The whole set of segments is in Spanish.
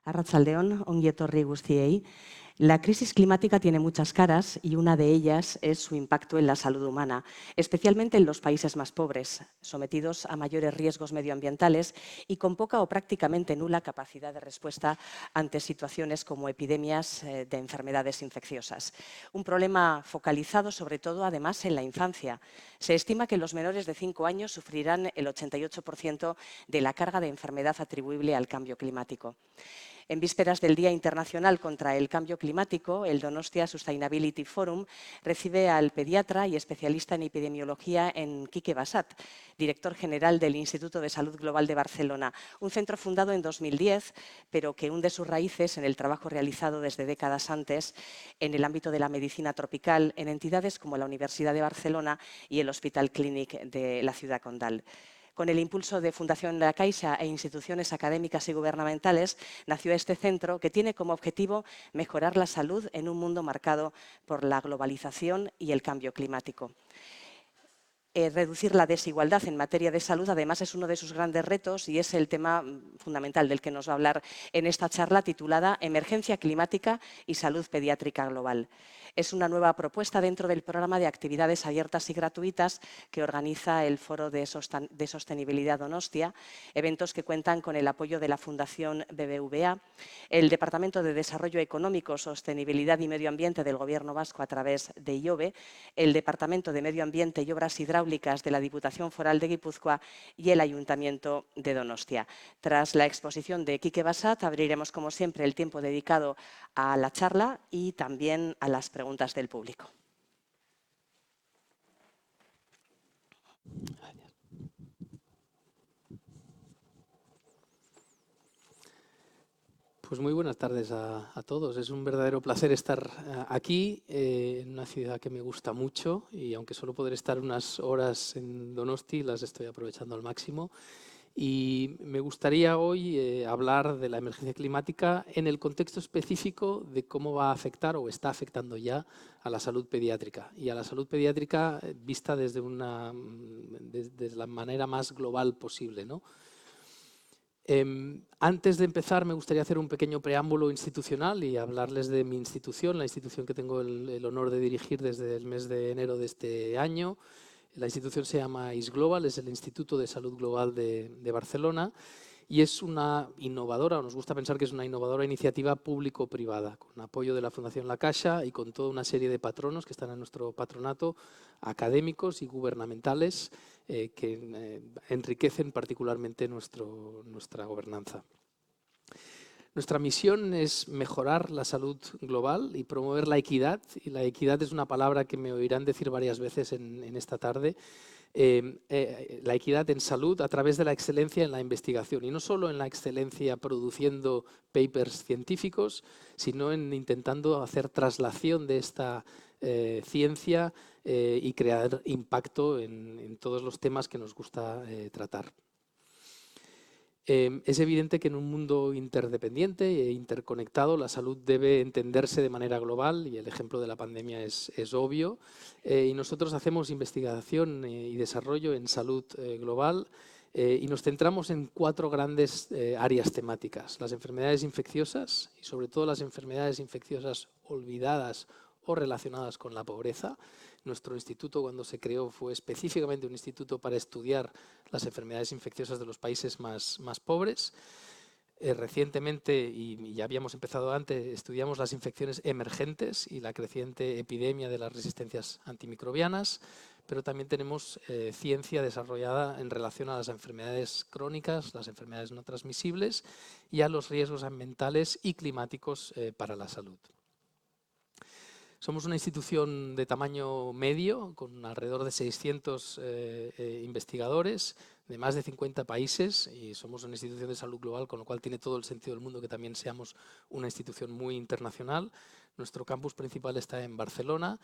Arratsaldeon, ongi etorri guztiei. La crisis climática tiene muchas caras y una de ellas es su impacto en la salud humana, especialmente en los países más pobres, sometidos a mayores riesgos medioambientales y con poca o prácticamente nula capacidad de respuesta ante situaciones como epidemias de enfermedades infecciosas. Un problema focalizado sobre todo, además, en la infancia. Se estima que los menores de 5 años sufrirán el 88% de la carga de enfermedad atribuible al cambio climático. En vísperas del Día Internacional contra el Cambio Climático, el Donostia Sustainability Forum recibe al pediatra y especialista en epidemiología Quique Bassat, director general del Instituto de Salud Global de Barcelona, un centro fundado en 2010, pero que hunde sus raíces en el trabajo realizado desde décadas antes en el ámbito de la medicina tropical en entidades como la Universidad de Barcelona y el Hospital Clínic de la Ciudad Condal. Con el impulso de Fundación La Caixa e instituciones académicas y gubernamentales, nació este centro que tiene como objetivo mejorar la salud en un mundo marcado por la globalización y el cambio climático. Reducir la desigualdad en materia de salud, además, es uno de sus grandes retos y es el tema fundamental del que nos va a hablar en esta charla titulada Emergencia climática y salud pediátrica global. Es una nueva propuesta dentro del programa de actividades abiertas y gratuitas que organiza el Foro de Sostenibilidad Donostia, eventos que cuentan con el apoyo de la Fundación BBVA, el Departamento de Desarrollo Económico, Sostenibilidad y Medio Ambiente del Gobierno Vasco a través de IOBE, el Departamento de Medio Ambiente y Obras Hidráulicas de la Diputación Foral de Guipúzcoa y el Ayuntamiento de Donostia. Tras la exposición de Quique Bassat, abriremos, como siempre, el tiempo dedicado a la charla y también a las preguntas del público. Pues muy buenas tardes a todos. Es un verdadero placer estar aquí, en una ciudad que me gusta mucho y aunque solo podré estar unas horas en Donosti, las estoy aprovechando al máximo. Y me gustaría hoy hablar de la emergencia climática en el contexto específico de cómo va a afectar o está afectando ya a la salud pediátrica. Y a la salud pediátrica vista desde la manera más global posible, ¿no? Antes de empezar, me gustaría hacer un pequeño preámbulo institucional y hablarles de mi institución, la institución que tengo el honor de dirigir desde el mes de enero de este año. La institución se llama ISGlobal, es el Instituto de Salud Global de Barcelona y es una innovadora, o nos gusta pensar que es una innovadora iniciativa público-privada, con apoyo de la Fundación La Caixa y con toda una serie de patronos que están en nuestro patronato, académicos y gubernamentales, que enriquecen particularmente nuestra gobernanza. Nuestra misión es mejorar la salud global y promover la equidad, y la equidad es una palabra que me oirán decir varias veces en esta tarde. La equidad en salud a través de la excelencia en la investigación, y no solo en la excelencia produciendo papers científicos, sino en intentando hacer traslación de esta ciencia y crear impacto en todos los temas que nos gusta tratar. Es evidente que en un mundo interdependiente e interconectado la salud debe entenderse de manera global y el ejemplo de la pandemia es obvio. Y nosotros hacemos investigación y desarrollo en salud global y nos centramos en 4 grandes áreas temáticas. Las enfermedades infecciosas y sobre todo las enfermedades infecciosas olvidadas o relacionadas con la pobreza. Nuestro instituto, cuando se creó, fue específicamente un instituto para estudiar las enfermedades infecciosas de los países más pobres. Recientemente, y ya habíamos empezado antes, estudiamos las infecciones emergentes y la creciente epidemia de las resistencias antimicrobianas, pero también tenemos ciencia desarrollada en relación a las enfermedades crónicas, las enfermedades no transmisibles y a los riesgos ambientales y climáticos para la salud. Somos una institución de tamaño medio, con alrededor de 600 investigadores de más de 50 países y somos una institución de salud global, con lo cual tiene todo el sentido del mundo que también seamos una institución muy internacional. Nuestro campus principal está en Barcelona,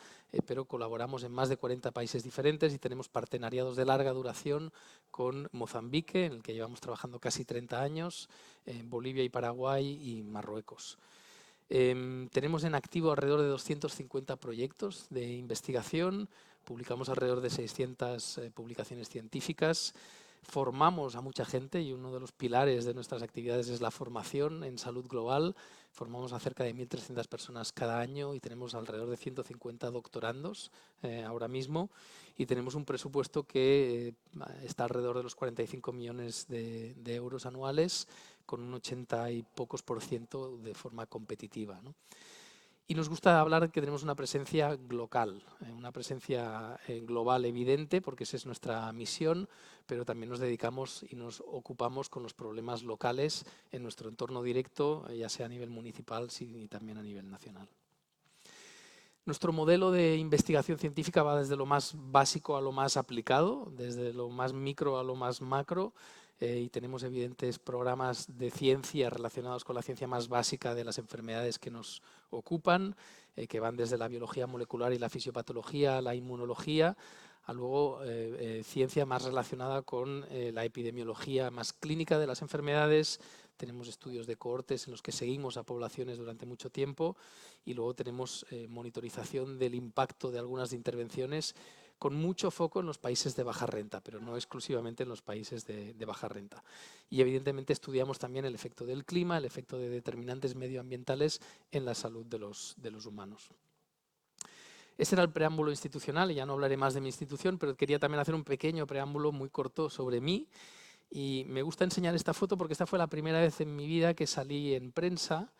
pero colaboramos en más de 40 países diferentes y tenemos partenariados de larga duración con Mozambique, en el que llevamos trabajando casi 30 años, en Bolivia y Paraguay y Marruecos. Tenemos en activo alrededor de 250 proyectos de investigación, publicamos alrededor de 600 publicaciones científicas, formamos a mucha gente y uno de los pilares de nuestras actividades es la formación en salud global. Formamos a cerca de 1.300 personas cada año y tenemos alrededor de 150 doctorandos ahora mismo, y tenemos un presupuesto que está alrededor de los 45 millones de euros anuales, con un 80 y pocos % de forma competitiva, ¿no? Y nos gusta hablar de que tenemos una presencia global, una presencia global evidente, porque esa es nuestra misión, pero también nos dedicamos y nos ocupamos con los problemas locales en nuestro entorno directo, ya sea a nivel municipal y también a nivel nacional. Nuestro modelo de investigación científica va desde lo más básico a lo más aplicado, desde lo más micro a lo más macro, y tenemos evidentes programas de ciencia relacionados con la ciencia más básica de las enfermedades que nos ocupan, que van desde la biología molecular y la fisiopatología a la inmunología, a luego ciencia más relacionada con la epidemiología más clínica de las enfermedades. Tenemos estudios de cohortes en los que seguimos a poblaciones durante mucho tiempo, y luego tenemos monitorización del impacto de algunas intervenciones, con mucho foco en los países de baja renta, pero no exclusivamente en los países de baja renta. Y evidentemente estudiamos también el efecto del clima, el efecto de determinantes medioambientales en la salud de los humanos. Ese era el preámbulo institucional, y ya no hablaré más de mi institución, pero quería también hacer un pequeño preámbulo muy corto sobre mí. Y me gusta enseñar esta foto porque esta fue la primera vez en mi vida que salí en prensa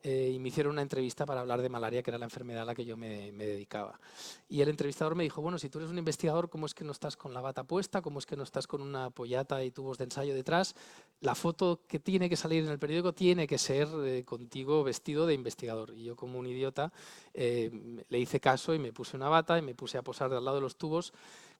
y me hicieron una entrevista para hablar de malaria, que era la enfermedad a la que yo me dedicaba. Y el entrevistador me dijo, bueno, si tú eres un investigador, ¿cómo es que no estás con la bata puesta? ¿Cómo es que no estás con una pollata y tubos de ensayo detrás? La foto que tiene que salir en el periódico tiene que ser contigo vestido de investigador. Y yo, como un idiota, le hice caso y me puse una bata y me puse a posar al lado de los tubos,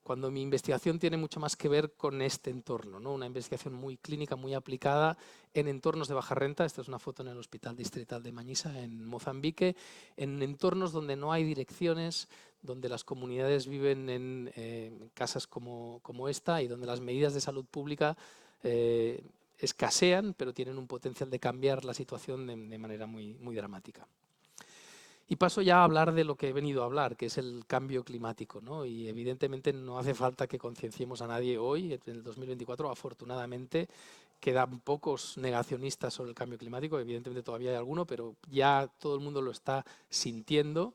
cuando mi investigación tiene mucho más que ver con este entorno, ¿no? Una investigación muy clínica, muy aplicada en entornos de baja renta. Esta es una foto en el Hospital Distrital de Manisa, en Mozambique, en entornos donde no hay direcciones, donde las comunidades viven en casas como esta, y donde las medidas de salud pública escasean, pero tienen un potencial de cambiar la situación de manera muy dramática. Y paso ya a hablar de lo que he venido a hablar, que es el cambio climático, ¿no? Y evidentemente no hace falta que concienciemos a nadie hoy, en el 2024, afortunadamente. Quedan pocos negacionistas sobre el cambio climático, evidentemente todavía hay alguno, pero ya todo el mundo lo está sintiendo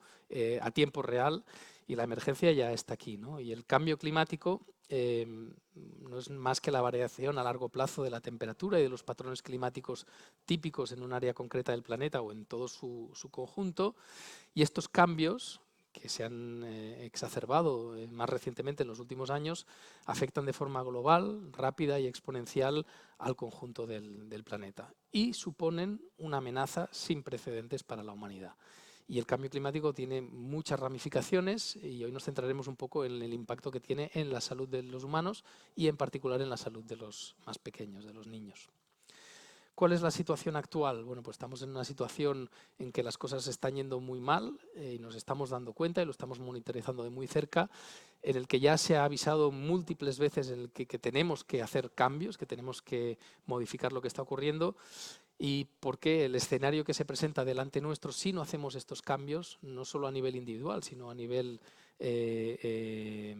a tiempo real, y la emergencia ya está aquí, ¿no? Y el cambio climático no es más que la variación a largo plazo de la temperatura y de los patrones climáticos típicos en un área concreta del planeta o en todo su conjunto. Y estos cambios, que se han exacerbado más recientemente en los últimos años, afectan de forma global, rápida y exponencial al conjunto del planeta, y suponen una amenaza sin precedentes para la humanidad. Y el cambio climático tiene muchas ramificaciones, y hoy nos centraremos un poco en el impacto que tiene en la salud de los humanos y en particular en la salud de los más pequeños, de los niños. ¿Cuál es la situación actual? Bueno, pues estamos en una situación en que las cosas están yendo muy mal y nos estamos dando cuenta y lo estamos monitorizando de muy cerca, en el que ya se ha avisado múltiples veces en el que tenemos que hacer cambios, que tenemos que modificar lo que está ocurriendo, y porque el escenario que se presenta delante nuestro, si no hacemos estos cambios, no solo a nivel individual, sino a nivel de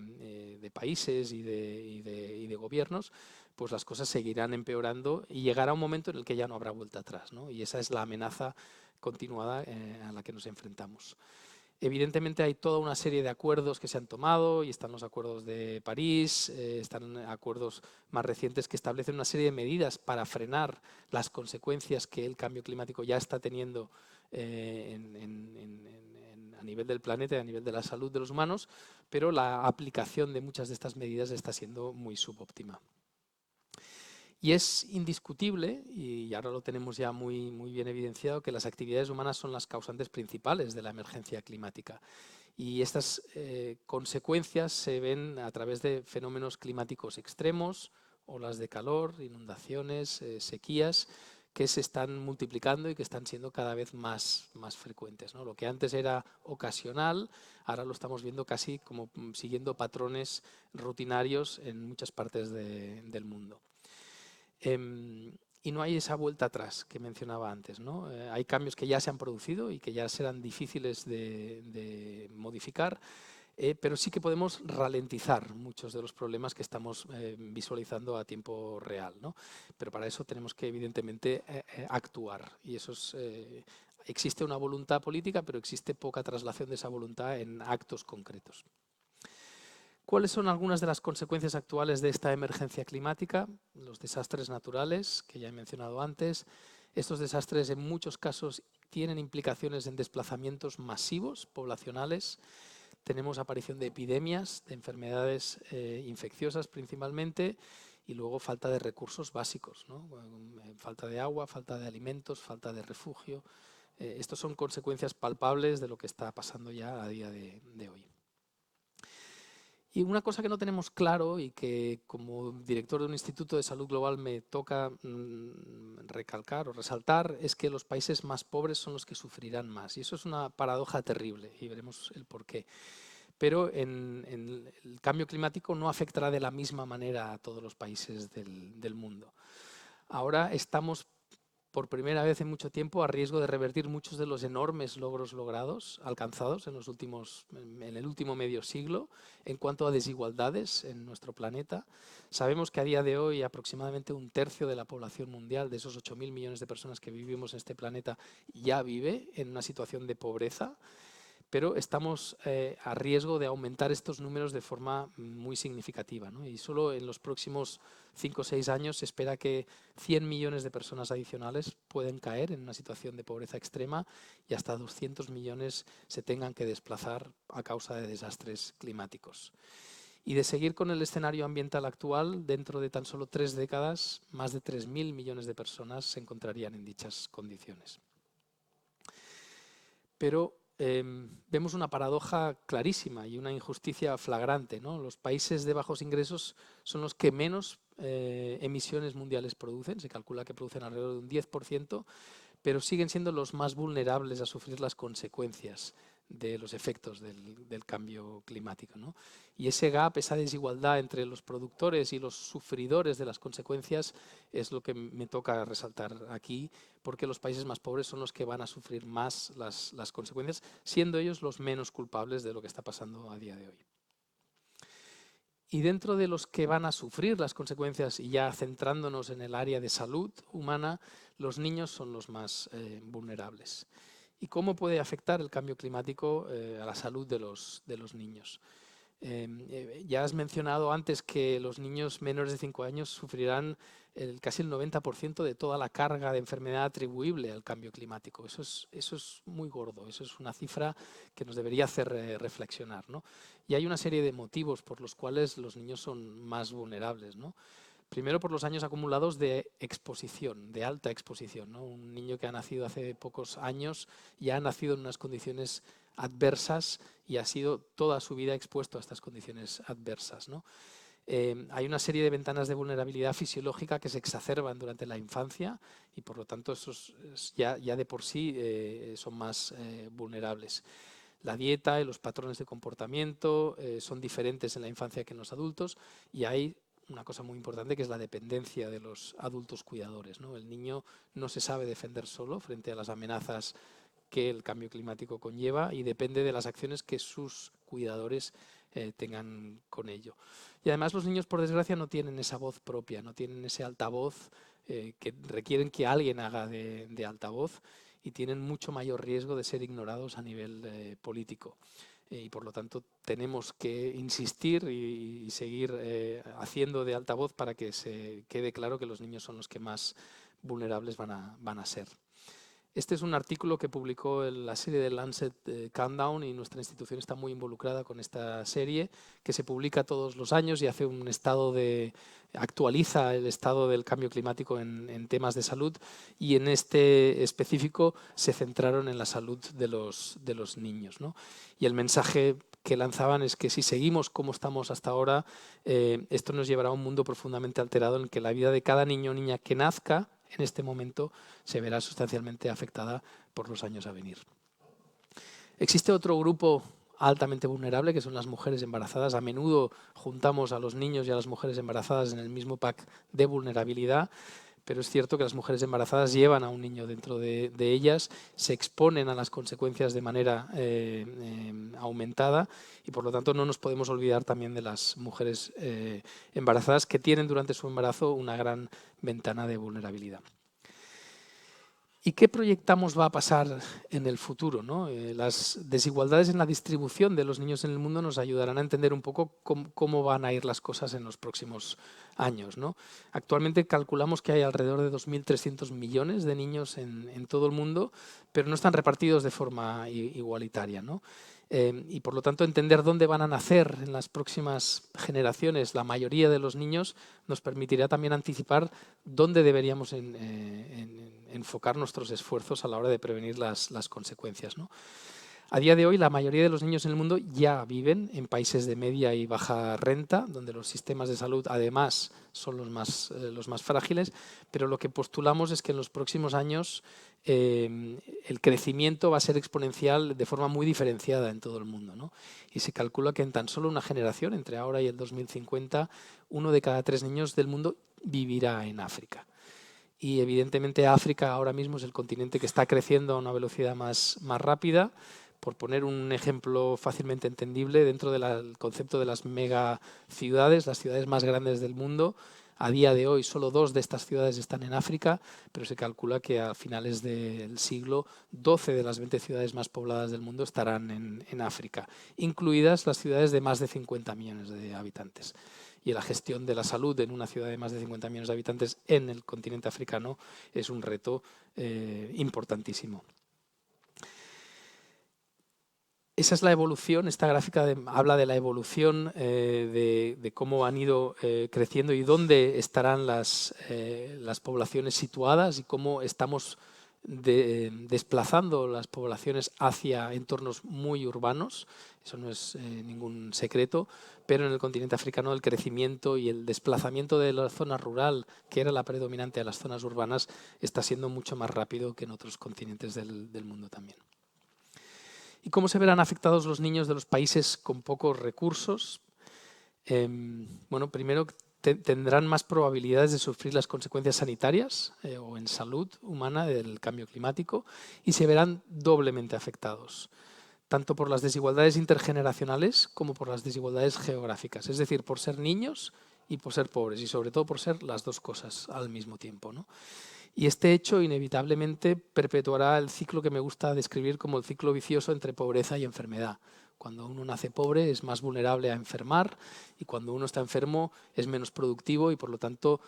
países y de gobiernos, pues las cosas seguirán empeorando y llegará un momento en el que ya no habrá vuelta atrás, ¿no? Y esa es la amenaza continuada a la que nos enfrentamos. Evidentemente hay toda una serie de acuerdos que se han tomado, y están los acuerdos de París, están acuerdos más recientes que establecen una serie de medidas para frenar las consecuencias que el cambio climático ya está teniendo a nivel del planeta y a nivel de la salud de los humanos, pero la aplicación de muchas de estas medidas está siendo muy subóptima. Y es indiscutible, y ahora lo tenemos ya muy bien evidenciado, que las actividades humanas son las causantes principales de la emergencia climática. Y estas consecuencias se ven a través de fenómenos climáticos extremos, olas de calor, inundaciones, sequías, que se están multiplicando y que están siendo cada vez más frecuentes, ¿no? Lo que antes era ocasional, ahora lo estamos viendo casi como siguiendo patrones rutinarios en muchas partes del mundo. Y no hay esa vuelta atrás que mencionaba antes, ¿no? Hay cambios que ya se han producido y que ya serán difíciles de modificar. pero sí que podemos ralentizar muchos de los problemas que estamos visualizando a tiempo real, ¿no? Pero para eso tenemos que, evidentemente, actuar. Y eso es, existe una voluntad política, pero existe poca traslación de esa voluntad en actos concretos. ¿Cuáles son algunas de las consecuencias actuales de esta emergencia climática? Los desastres naturales, que ya he mencionado antes. Estos desastres en muchos casos tienen implicaciones en desplazamientos masivos poblacionales. Tenemos aparición de epidemias, de enfermedades infecciosas principalmente, y luego falta de recursos básicos, ¿no? Falta de agua, falta de alimentos, falta de refugio. Estos son consecuencias palpables de lo que está pasando ya a día de hoy. Y una cosa que no tenemos claro y que como director de un instituto de salud global me toca recalcar o resaltar es que los países más pobres son los que sufrirán más. Y eso es una paradoja terrible y veremos el porqué. Pero en el cambio climático no afectará de la misma manera a todos los países del mundo. Ahora estamos por primera vez en mucho tiempo a riesgo de revertir muchos de los enormes logros alcanzados en el último medio siglo en cuanto a desigualdades en nuestro planeta. Sabemos que a día de hoy aproximadamente 1/3 de la población mundial, de esos 8.000 millones de personas que vivimos en este planeta, ya vive en una situación de pobreza, pero estamos a riesgo de aumentar estos números de forma muy significativa, ¿no? Y solo en los próximos 5 o 6 años se espera que 100 millones de personas adicionales pueden caer en una situación de pobreza extrema y hasta 200 millones se tengan que desplazar a causa de desastres climáticos. Y de seguir con el escenario ambiental actual, dentro de tan solo 3 décadas, más de 3.000 millones de personas se encontrarían en dichas condiciones. Pero vemos una paradoja clarísima y una injusticia flagrante, ¿no? Los países de bajos ingresos son los que menos emisiones mundiales producen, se calcula que producen alrededor de un 10%, pero siguen siendo los más vulnerables a sufrir las consecuencias de los efectos del cambio climático, ¿no? Y ese gap, esa desigualdad entre los productores y los sufridores de las consecuencias es lo que me toca resaltar aquí, porque los países más pobres son los que van a sufrir más las consecuencias, siendo ellos los menos culpables de lo que está pasando a día de hoy. Y dentro de los que van a sufrir las consecuencias, y ya centrándonos en el área de salud humana, los niños son los más vulnerables. ¿Y cómo puede afectar el cambio climático a la salud de los niños? Ya has mencionado antes que los niños menores de 5 años sufrirán casi el 90% de toda la carga de enfermedad atribuible al cambio climático. Eso es muy gordo, eso es una cifra que nos debería hacer reflexionar, ¿no? Y hay una serie de motivos por los cuales los niños son más vulnerables, ¿no? Primero, por los años acumulados de exposición, de alta exposición, ¿no? Un niño que ha nacido hace pocos años ya ha nacido en unas condiciones adversas y ha sido toda su vida expuesto a estas condiciones adversas, ¿no? Hay una serie de ventanas de vulnerabilidad fisiológica que se exacerban durante la infancia y por lo tanto esos ya de por sí son más vulnerables. La dieta y los patrones de comportamiento son diferentes en la infancia que en los adultos y hay una cosa muy importante que es la dependencia de los adultos cuidadores, ¿no? El niño no se sabe defender solo frente a las amenazas que el cambio climático conlleva y depende de las acciones que sus cuidadores tengan con ello. Y además los niños, por desgracia, no tienen esa voz propia, no tienen ese altavoz que requieren que alguien haga de altavoz y tienen mucho mayor riesgo de ser ignorados a nivel político. Y por lo tanto tenemos que insistir y seguir haciendo de altavoz para que se quede claro que los niños son los que más vulnerables van a ser. Este es un artículo que publicó la serie de Lancet Countdown y nuestra institución está muy involucrada con esta serie que se publica todos los años y hace un actualiza el estado del cambio climático en temas de salud y en este específico se centraron en la salud de los niños, ¿no? Y el mensaje que lanzaban es que si seguimos como estamos hasta ahora, esto nos llevará a un mundo profundamente alterado en que la vida de cada niño o niña que nazca en este momento se verá sustancialmente afectada por los años a venir. Existe otro grupo altamente vulnerable que son las mujeres embarazadas. A menudo juntamos a los niños y a las mujeres embarazadas en el mismo pack de vulnerabilidad, pero es cierto que las mujeres embarazadas llevan a un niño dentro de ellas, se exponen a las consecuencias de manera aumentada y por lo tanto no nos podemos olvidar también de las mujeres embarazadas que tienen durante su embarazo una gran ventana de vulnerabilidad. ¿Y qué proyectamos va a pasar en el futuro, ¿no? Las desigualdades en la distribución de los niños en el mundo nos ayudarán a entender un poco cómo van a ir las cosas en los próximos años, ¿no? Actualmente calculamos que hay alrededor de 2.300 millones de niños en todo el mundo, pero no están repartidos de forma igualitaria, ¿no? Y por lo tanto entender dónde van a nacer en las próximas generaciones la mayoría de los niños nos permitirá también anticipar dónde deberíamos enfocar nuestros esfuerzos a la hora de prevenir las consecuencias, ¿no? A día de hoy, la mayoría de los niños en el mundo ya viven en países de media y baja renta, donde los sistemas de salud, además, son los más frágiles, pero lo que postulamos es que en los próximos años el crecimiento va a ser exponencial de forma muy diferenciada en todo el mundo, ¿no? Y se calcula que en tan solo una generación, entre ahora y el 2050, 1 de cada 3 niños del mundo vivirá en África. Y evidentemente África ahora mismo es el continente que está creciendo a una velocidad más rápida. Por poner un ejemplo fácilmente entendible, dentro del concepto de las megaciudades, las ciudades más grandes del mundo, a día de hoy solo 2 de estas ciudades están en África, pero se calcula que a finales del siglo 12 de las 20 ciudades más pobladas del mundo estarán en África, incluidas las ciudades de más de 50 millones de habitantes. Y la gestión de la salud en una ciudad de más de 50 millones de habitantes en el continente africano es un reto importantísimo. Esa es la evolución, esta gráfica habla de la evolución de cómo han ido creciendo y dónde estarán las poblaciones situadas y cómo estamos desplazando las poblaciones hacia entornos muy urbanos. Eso no es ningún secreto, pero en el continente africano el crecimiento y el desplazamiento de la zona rural, que era la predominante a las zonas urbanas, está siendo mucho más rápido que en otros continentes del mundo también. ¿Y cómo se verán afectados los niños de los países con pocos recursos? Bueno, primero tendrán más probabilidades de sufrir las consecuencias sanitarias o en salud humana del cambio climático y se verán doblemente afectados, tanto por las desigualdades intergeneracionales como por las desigualdades geográficas, es decir, por ser niños y por ser pobres y sobre todo por ser las dos cosas al mismo tiempo, ¿no? Y este hecho inevitablemente perpetuará el ciclo que me gusta describir como el ciclo vicioso entre pobreza y enfermedad. Cuando uno nace pobre es más vulnerable a enfermar y cuando uno está enfermo es menos productivo y por lo tanto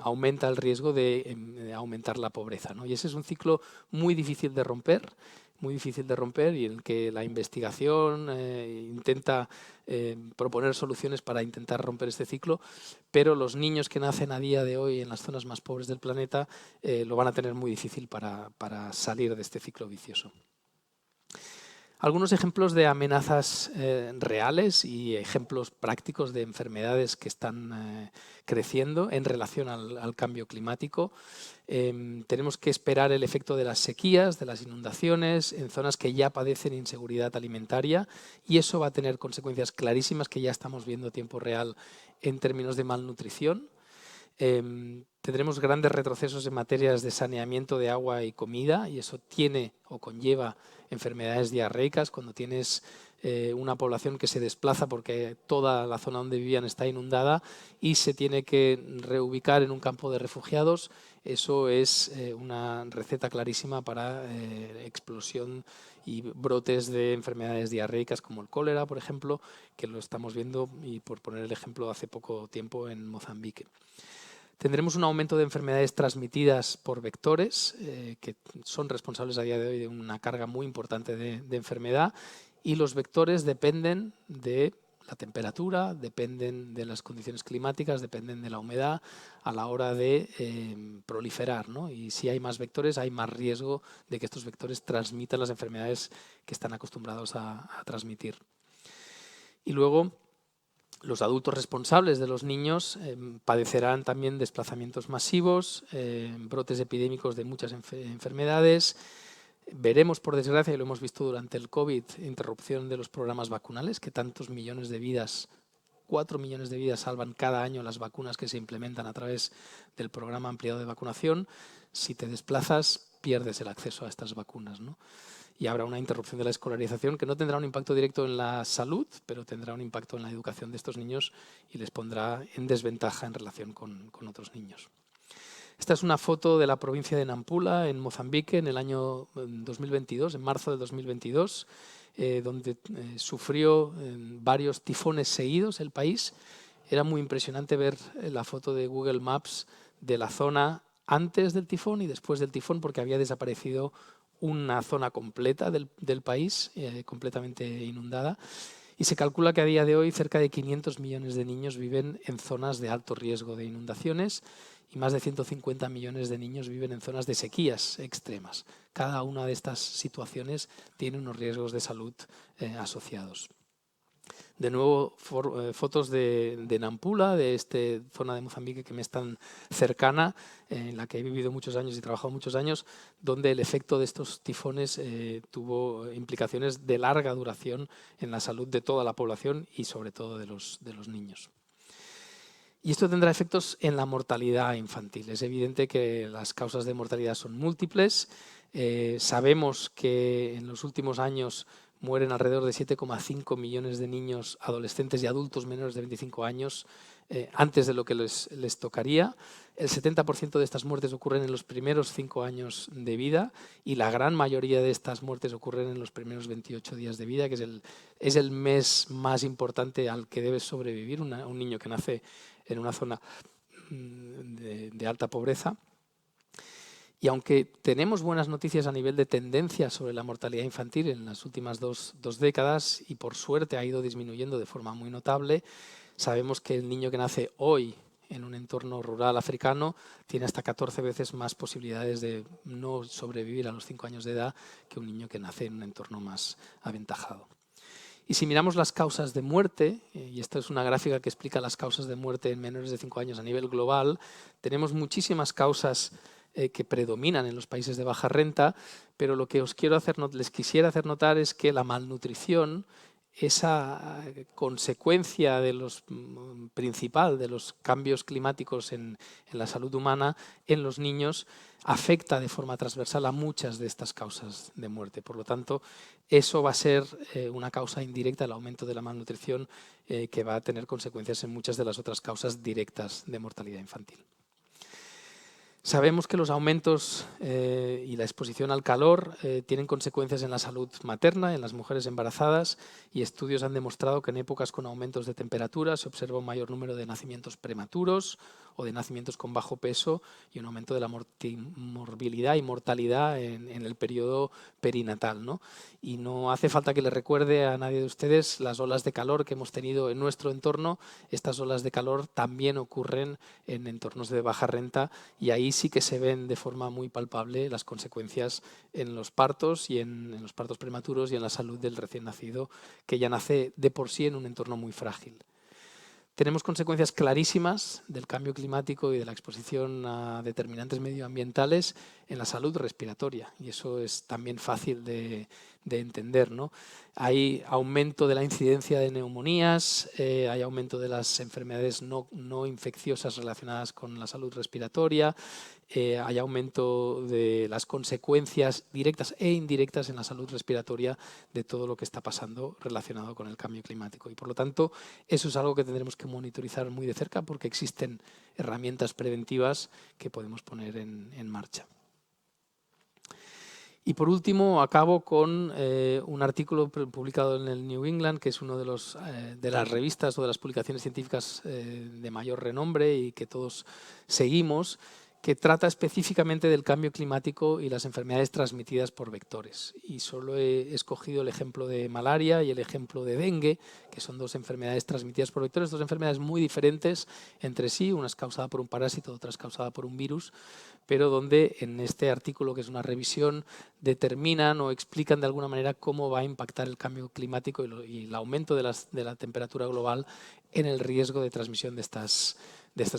aumenta el riesgo de aumentar la pobreza, ¿no? Y ese es un ciclo muy difícil de romper y en el que la investigación intenta proponer soluciones para intentar romper este ciclo, pero los niños que nacen a día de hoy en las zonas más pobres del planeta lo van a tener muy difícil para salir de este ciclo vicioso. Algunos ejemplos de amenazas reales y ejemplos prácticos de enfermedades que están creciendo en relación al cambio climático. Tenemos que esperar el efecto de las sequías, de las inundaciones, en zonas que ya padecen inseguridad alimentaria y eso va a tener consecuencias clarísimas que ya estamos viendo a tiempo real en términos de malnutrición. Tendremos grandes retrocesos en materias de saneamiento de agua y comida y eso tiene o conlleva enfermedades diarreicas cuando tienes una población que se desplaza porque toda la zona donde vivían está inundada y se tiene que reubicar en un campo de refugiados. Eso es una receta clarísima para explosión y brotes de enfermedades diarreicas como el cólera, por ejemplo, que lo estamos viendo y por poner el ejemplo hace poco tiempo en Mozambique. Tendremos un aumento de enfermedades transmitidas por vectores, que son responsables a día de hoy de una carga muy importante de enfermedad, y los vectores dependen de la temperatura, dependen de las condiciones climáticas, dependen de la humedad a la hora de proliferar, ¿no? Y si hay más vectores, hay más riesgo de que estos vectores transmitan las enfermedades que están acostumbrados a transmitir. Y luego, los adultos responsables de los niños padecerán también desplazamientos masivos, brotes epidémicos de muchas enfermedades. Veremos, por desgracia, y lo hemos visto durante el COVID, interrupción de los programas vacunales, que tantos millones de vidas 4 millones de vidas salvan cada año las vacunas que se implementan a través del programa ampliado de vacunación. Si te desplazas, pierdes el acceso a estas vacunas, ¿no? Y habrá una interrupción de la escolarización que no tendrá un impacto directo en la salud, pero tendrá un impacto en la educación de estos niños y les pondrá en desventaja en relación con otros niños. Esta es una foto de la provincia de Nampula, en Mozambique, en el año 2022, en marzo de 2022, donde sufrió varios tifones seguidos el país. Era muy impresionante ver la foto de Google Maps de la zona antes del tifón y después del tifón, porque había desaparecido una zona completa del país, completamente inundada. Y se calcula que a día de hoy cerca de 500 millones de niños viven en zonas de alto riesgo de inundaciones y más de 150 millones de niños viven en zonas de sequías extremas. Cada una de estas situaciones tiene unos riesgos de salud asociados. De nuevo, fotos de Nampula, de esta zona de Mozambique que me es tan cercana, en la que he vivido muchos años y trabajado muchos años, donde el efecto de estos tifones tuvo implicaciones de larga duración en la salud de toda la población y sobre todo de los niños. Y esto tendrá efectos en la mortalidad infantil. Es evidente que las causas de mortalidad son múltiples. Sabemos que en los últimos años mueren alrededor de 7,5 millones de niños, adolescentes y adultos menores de 25 años antes de lo que les tocaría. El 70% de estas muertes ocurren en los primeros 5 años de vida y la gran mayoría de estas muertes ocurren en los primeros 28 días de vida, que es el mes más importante al que debe sobrevivir un niño que nace en una zona de alta pobreza. Y aunque tenemos buenas noticias a nivel de tendencia sobre la mortalidad infantil en las últimas dos décadas y por suerte ha ido disminuyendo de forma muy notable, sabemos que el niño que nace hoy en un entorno rural africano tiene hasta 14 veces más posibilidades de no sobrevivir a los 5 años de edad que un niño que nace en un entorno más aventajado. Y si miramos las causas de muerte, y esta es una gráfica que explica las causas de muerte en menores de 5 años a nivel global, tenemos muchísimas causas que predominan en los países de baja renta, pero lo que les quisiera hacer notar es que la malnutrición, esa consecuencia principal de los cambios climáticos en la salud humana en los niños, afecta de forma transversal a muchas de estas causas de muerte. Por lo tanto, eso va a ser una causa indirecta, el aumento de la malnutrición, que va a tener consecuencias en muchas de las otras causas directas de mortalidad infantil. Sabemos que los aumentos y la exposición al calor tienen consecuencias en la salud materna, en las mujeres embarazadas, y estudios han demostrado que en épocas con aumentos de temperatura se observa un mayor número de nacimientos prematuros o de nacimientos con bajo peso y un aumento de la morbilidad y mortalidad en el periodo perinatal, ¿no? Y no hace falta que le recuerde a nadie de ustedes las olas de calor que hemos tenido en nuestro entorno. Estas olas de calor también ocurren en entornos de baja renta y ahí sí que se ven de forma muy palpable las consecuencias en los partos y en los partos prematuros y en la salud del recién nacido, que ya nace de por sí en un entorno muy frágil. Tenemos consecuencias clarísimas del cambio climático y de la exposición a determinantes medioambientales en la salud respiratoria, y eso es también fácil de entender, ¿no? Hay aumento de la incidencia de neumonías, hay aumento de las enfermedades no infecciosas relacionadas con la salud respiratoria, hay aumento de las consecuencias directas e indirectas en la salud respiratoria de todo lo que está pasando relacionado con el cambio climático. Y por lo tanto, eso es algo que tendremos que monitorizar muy de cerca porque existen herramientas preventivas que podemos poner en marcha. Y por último, acabo con un artículo publicado en el New England, que es uno de las revistas o de las publicaciones científicas de mayor renombre y que todos seguimos, que trata específicamente del cambio climático y las enfermedades transmitidas por vectores. Y solo he escogido el ejemplo de malaria y el ejemplo de dengue, que son dos enfermedades transmitidas por vectores, dos enfermedades muy diferentes entre sí, una es causada por un parásito, otra es causada por un virus, pero donde en este artículo, que es una revisión, determinan o explican de alguna manera cómo va a impactar el cambio climático y el aumento de la temperatura global en el riesgo de transmisión de estas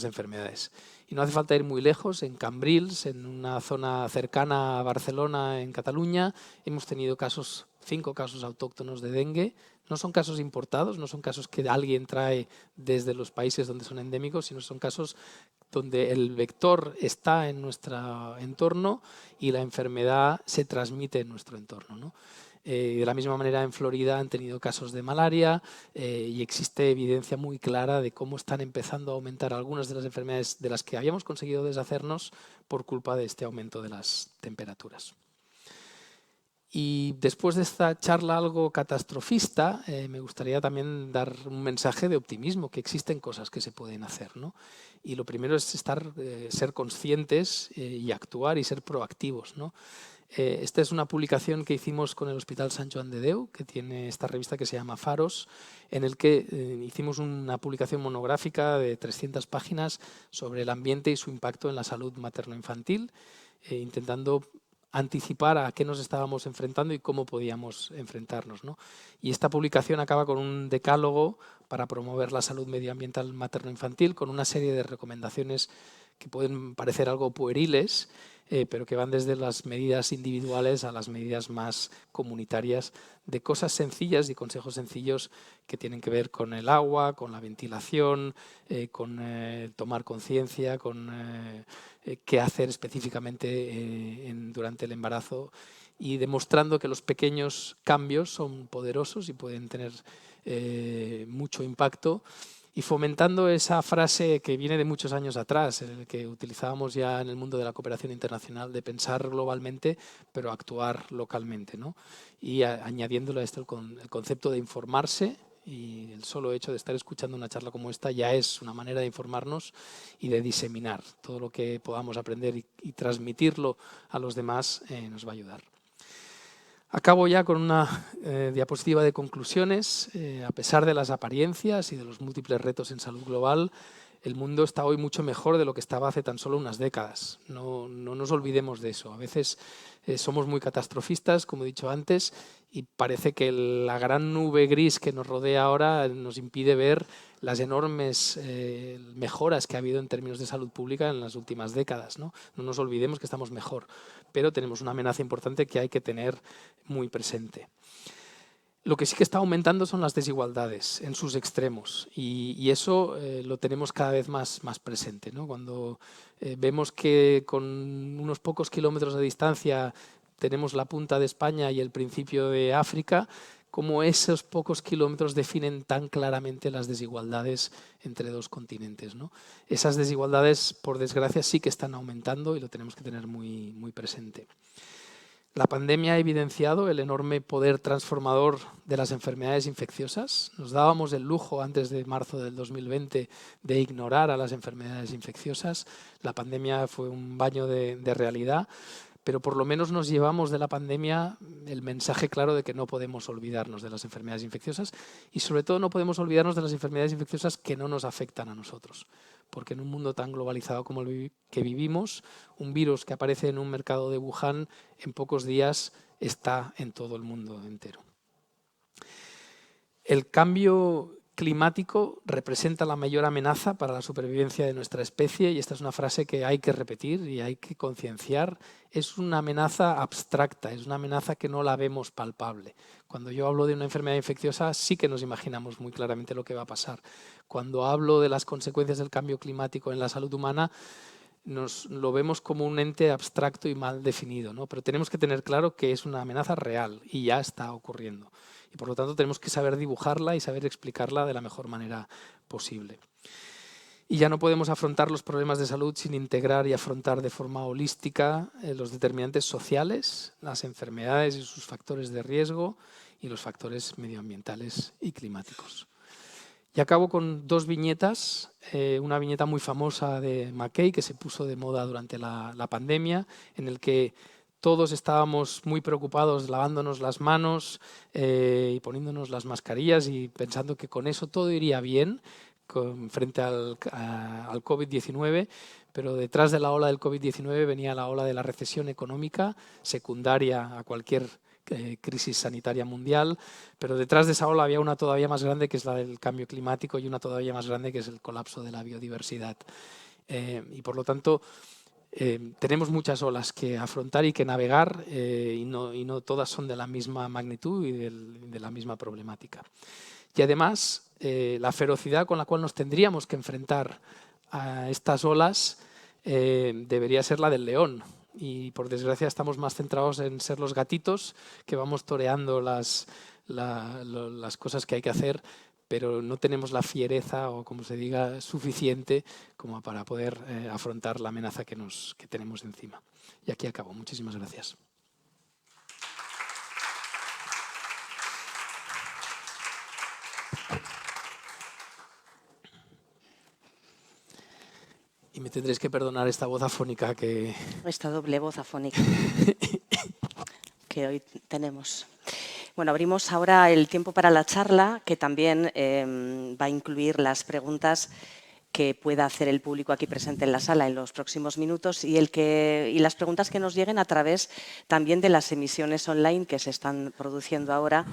enfermedades. Y no hace falta ir muy lejos, en Cambrils, en una zona cercana a Barcelona, en Cataluña, hemos tenido 5 casos autóctonos de dengue No son casos importados, no son casos que alguien trae desde los países donde son endémicos, sino son casos donde el vector está en nuestro entorno y la enfermedad se transmite en nuestro entorno, ¿no? De la misma manera, en Florida han tenido casos de malaria y existe evidencia muy clara de cómo están empezando a aumentar algunas de las enfermedades de las que habíamos conseguido deshacernos por culpa de este aumento de las temperaturas. Y después de esta charla algo catastrofista, me gustaría también dar un mensaje de optimismo, que existen cosas que se pueden hacer, ¿no? Y lo primero es ser conscientes y actuar y ser proactivos, ¿no? Esta es una publicación que hicimos con el Hospital Sant Joan de Déu, que tiene esta revista que se llama Faros, en el que hicimos una publicación monográfica de 300 páginas sobre el ambiente y su impacto en la salud materno-infantil, intentando anticipar a qué nos estábamos enfrentando y cómo podíamos enfrentarnos, ¿no? Y esta publicación acaba con un decálogo para promover la salud medioambiental materno-infantil, con una serie de recomendaciones que pueden parecer algo pueriles, pero que van desde las medidas individuales a las medidas más comunitarias, de cosas sencillas y consejos sencillos que tienen que ver con el agua, con la ventilación, con tomar conciencia, con qué hacer específicamente durante el embarazo, y demostrando que los pequeños cambios son poderosos y pueden tener mucho impacto, y fomentando esa frase que viene de muchos años atrás, que utilizábamos ya en el mundo de la cooperación internacional, de pensar globalmente pero actuar localmente, ¿no? Y añadiéndole a esto el concepto de informarse, y el solo hecho de estar escuchando una charla como esta ya es una manera de informarnos y de diseminar todo lo que podamos aprender y transmitirlo a los demás nos va a ayudar. Acabo ya con una diapositiva de conclusiones. A pesar de las apariencias y de los múltiples retos en salud global, el mundo está hoy mucho mejor de lo que estaba hace tan solo unas décadas. No nos olvidemos de eso. A veces somos muy catastrofistas, como he dicho antes, y parece que la gran nube gris que nos rodea ahora nos impide ver las enormes mejoras que ha habido en términos de salud pública en las últimas décadas, ¿no? No nos olvidemos que estamos mejor, pero tenemos una amenaza importante que hay que tener muy presente. Lo que sí que está aumentando son las desigualdades en sus extremos, y eso lo tenemos cada vez más presente, ¿no? Cuando vemos que con unos pocos kilómetros de distancia tenemos la punta de España y el principio de África, cómo esos pocos kilómetros definen tan claramente las desigualdades entre dos continentes, ¿no? Esas desigualdades, por desgracia, sí que están aumentando y lo tenemos que tener muy presente. La pandemia ha evidenciado el enorme poder transformador de las enfermedades infecciosas. Nos dábamos el lujo antes de marzo del 2020 de ignorar a las enfermedades infecciosas. La pandemia fue un baño de realidad, pero por lo menos nos llevamos de la pandemia el mensaje claro de que no podemos olvidarnos de las enfermedades infecciosas, y sobre todo no podemos olvidarnos de las enfermedades infecciosas que no nos afectan a nosotros. Porque en un mundo tan globalizado como el que vivimos, un virus que aparece en un mercado de Wuhan en pocos días está en todo el mundo entero. El cambio climático representa la mayor amenaza para la supervivencia de nuestra especie, y esta es una frase que hay que repetir y hay que concienciar. Es una amenaza abstracta, es una amenaza que no la vemos palpable. Cuando yo hablo de una enfermedad infecciosa sí que nos imaginamos muy claramente lo que va a pasar. Cuando hablo de las consecuencias del cambio climático en la salud humana, lo vemos como un ente abstracto y mal definido, ¿no? Pero tenemos que tener claro que es una amenaza real y ya está ocurriendo. Y por lo tanto tenemos que saber dibujarla y saber explicarla de la mejor manera posible. Y ya no podemos afrontar los problemas de salud sin integrar y afrontar de forma holística los determinantes sociales, las enfermedades y sus factores de riesgo, y los factores medioambientales y climáticos. Y acabo con dos viñetas. Una viñeta muy famosa de McKay, que se puso de moda durante la pandemia, en el que todos estábamos muy preocupados lavándonos las manos y poniéndonos las mascarillas y pensando que con eso todo iría bien frente al COVID-19, pero detrás de la ola del COVID-19 venía la ola de la recesión económica, secundaria a cualquier crisis sanitaria mundial, pero detrás de esa ola había una todavía más grande, que es la del cambio climático, y una todavía más grande, que es el colapso de la biodiversidad. Y por lo tanto, Tenemos muchas olas que afrontar y que navegar y no todas son de la misma magnitud y de la misma problemática. Y además, la ferocidad con la cual nos tendríamos que enfrentar a estas olas debería ser la del león. Y por desgracia estamos más centrados en ser los gatitos que vamos toreando las cosas que hay que hacer, pero no tenemos la fiereza o, como se diga, suficiente como para poder afrontar la amenaza que tenemos encima. Y aquí acabo. Muchísimas gracias. Y me tendréis que perdonar esta voz afónica que... Esta doble voz afónica que hoy tenemos. Bueno, abrimos ahora el tiempo para la charla, que también va a incluir las preguntas que pueda hacer el público aquí presente en la sala en los próximos minutos y las preguntas que nos lleguen a través también de las emisiones online que se están produciendo ahora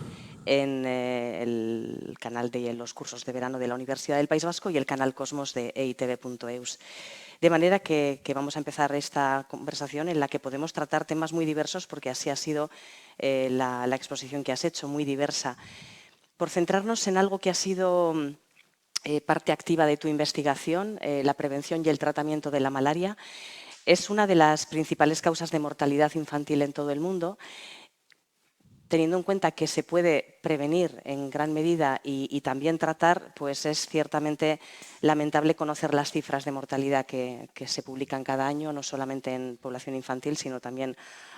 en el canal de los cursos de verano de la Universidad del País Vasco y el canal Cosmos de eitv.eus. De manera que vamos a empezar esta conversación en la que podemos tratar temas muy diversos, porque así ha sido la exposición que has hecho, muy diversa. Por centrarnos en algo que ha sido parte activa de tu investigación, la prevención y el tratamiento de la malaria, es una de las principales causas de mortalidad infantil en todo el mundo. Teniendo en cuenta que se puede prevenir en gran medida y también tratar, pues es ciertamente lamentable conocer las cifras de mortalidad que se publican cada año, no solamente en población infantil, sino también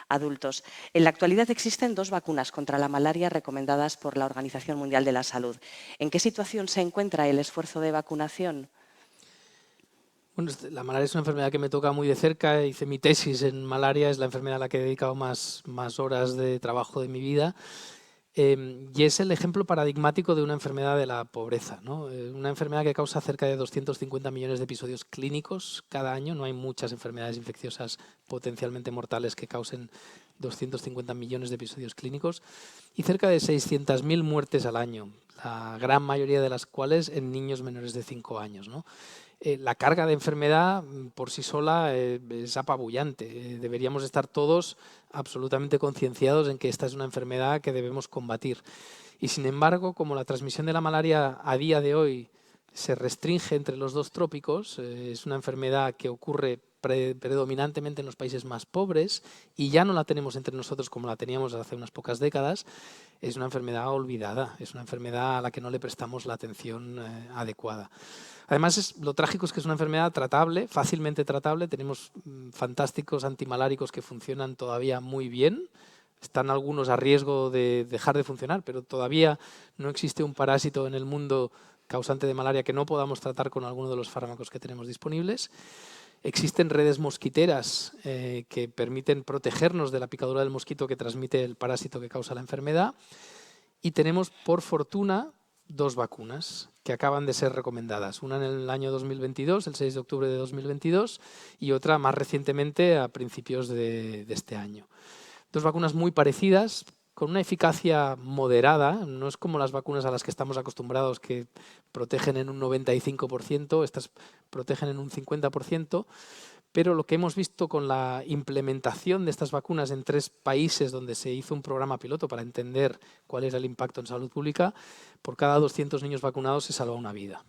adultos. En la actualidad existen 2 vacunas contra la malaria recomendadas por la Organización Mundial de la Salud. ¿En qué situación se encuentra el esfuerzo de vacunación? Bueno, la malaria es una enfermedad que me toca muy de cerca. Hice mi tesis en malaria, es la enfermedad a la que he dedicado más horas de trabajo de mi vida. Y es el ejemplo paradigmático de una enfermedad de la pobreza, ¿no? Una enfermedad que causa cerca de 250 millones de episodios clínicos cada año. No hay muchas enfermedades infecciosas potencialmente mortales que causen 250 millones de episodios clínicos y cerca de 600.000 muertes al año, la gran mayoría de las cuales en niños menores de 5 años, ¿no? La carga de enfermedad por sí sola es apabullante. Deberíamos estar todos absolutamente concienciados en que esta es una enfermedad que debemos combatir. Y sin embargo, como la transmisión de la malaria a día de hoy se restringe entre los 2 trópicos, es una enfermedad que ocurre predominantemente en los países más pobres y ya no la tenemos entre nosotros como la teníamos hace unas pocas décadas, es una enfermedad olvidada, es una enfermedad a la que no le prestamos la atención adecuada. Además, lo trágico es que es una enfermedad tratable, fácilmente tratable. Tenemos fantásticos antimaláricos que funcionan todavía muy bien. Están algunos a riesgo de dejar de funcionar, pero todavía no existe un parásito en el mundo causante de malaria que no podamos tratar con alguno de los fármacos que tenemos disponibles. Existen redes mosquiteras que permiten protegernos de la picadura del mosquito que transmite el parásito que causa la enfermedad. Y tenemos, por fortuna, 2 vacunas que acaban de ser recomendadas. Una en el año 2022, el 6 de octubre de 2022, y otra más recientemente a principios de este año. 2 vacunas muy parecidas, con una eficacia moderada. No es como las vacunas a las que estamos acostumbrados, que protegen en un 95%, estas protegen en un 50%. Pero lo que hemos visto con la implementación de estas vacunas en 3 países donde se hizo un programa piloto para entender cuál era el impacto en salud pública, por cada 200 niños vacunados se salva una vida.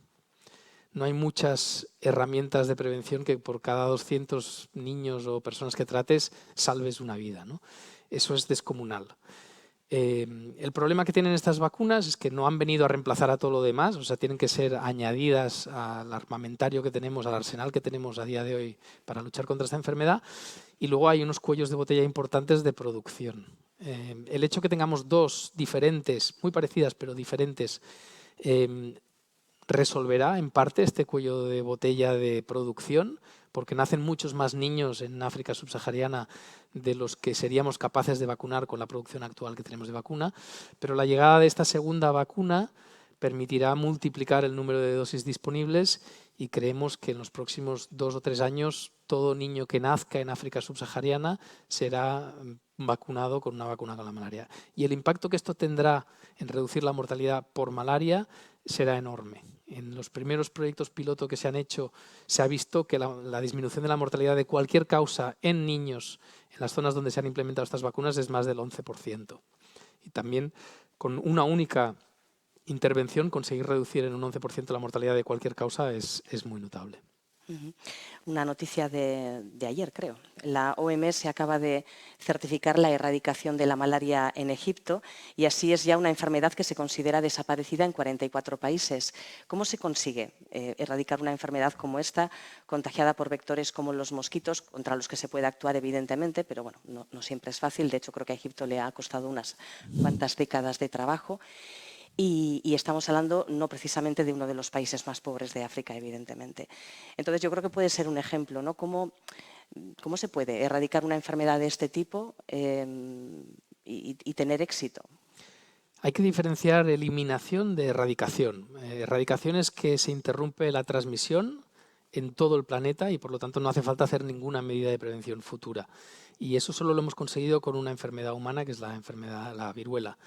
No hay muchas herramientas de prevención que por cada 200 niños o personas que trates salves una vida, ¿no? Eso es descomunal. El problema que tienen estas vacunas es que no han venido a reemplazar a todo lo demás, o sea, tienen que ser añadidas al armamentario que tenemos, al arsenal que tenemos a día de hoy para luchar contra esta enfermedad, y luego hay unos cuellos de botella importantes de producción. El hecho que tengamos 2 diferentes, muy parecidas pero diferentes, resolverá en parte este cuello de botella de producción, porque nacen muchos más niños en África subsahariana de los que seríamos capaces de vacunar con la producción actual que tenemos de vacuna, pero la llegada de esta segunda vacuna permitirá multiplicar el número de dosis disponibles y creemos que en los próximos 2 o 3 años todo niño que nazca en África subsahariana será vacunado con una vacuna con la malaria. Y el impacto que esto tendrá en reducir la mortalidad por malaria será enorme. En los primeros proyectos piloto que se han hecho se ha visto que la disminución de la mortalidad de cualquier causa en niños en las zonas donde se han implementado estas vacunas es más del 11%. Y también con una única intervención conseguir reducir en un 11% la mortalidad de cualquier causa es muy notable. Una noticia de ayer, creo. La OMS acaba de certificar la erradicación de la malaria en Egipto y así es ya una enfermedad que se considera desaparecida en 44 países. ¿Cómo se consigue erradicar una enfermedad como esta, contagiada por vectores como los mosquitos, contra los que se puede actuar evidentemente, pero bueno, no siempre es fácil. De hecho, creo que a Egipto le ha costado unas cuantas décadas de trabajo. Y estamos hablando no precisamente de uno de los países más pobres de África, evidentemente. Entonces, yo creo que puede ser un ejemplo, ¿no? ¿Cómo se puede erradicar una enfermedad de este tipo y tener éxito? Hay que diferenciar eliminación de erradicación. Erradicación es que se interrumpe la transmisión en todo el planeta y por lo tanto no hace falta hacer ninguna medida de prevención futura. Y eso solo lo hemos conseguido con una enfermedad humana, que es la viruela.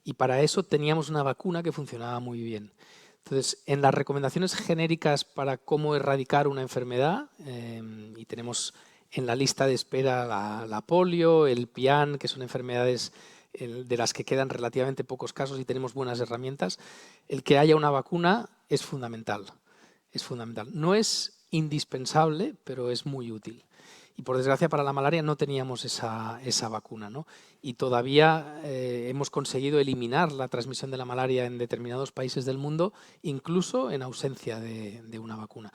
Y para eso teníamos una vacuna que funcionaba muy bien. Entonces, en las recomendaciones genéricas para cómo erradicar una enfermedad, y tenemos en la lista de espera la polio, el PIAN, que son enfermedades de las que quedan relativamente pocos casos y tenemos buenas herramientas, el que haya una vacuna es fundamental. Es fundamental. No es indispensable, pero es muy útil. Y por desgracia para la malaria no teníamos esa vacuna, ¿no? Y todavía hemos conseguido eliminar la transmisión de la malaria en determinados países del mundo, incluso en ausencia de una vacuna.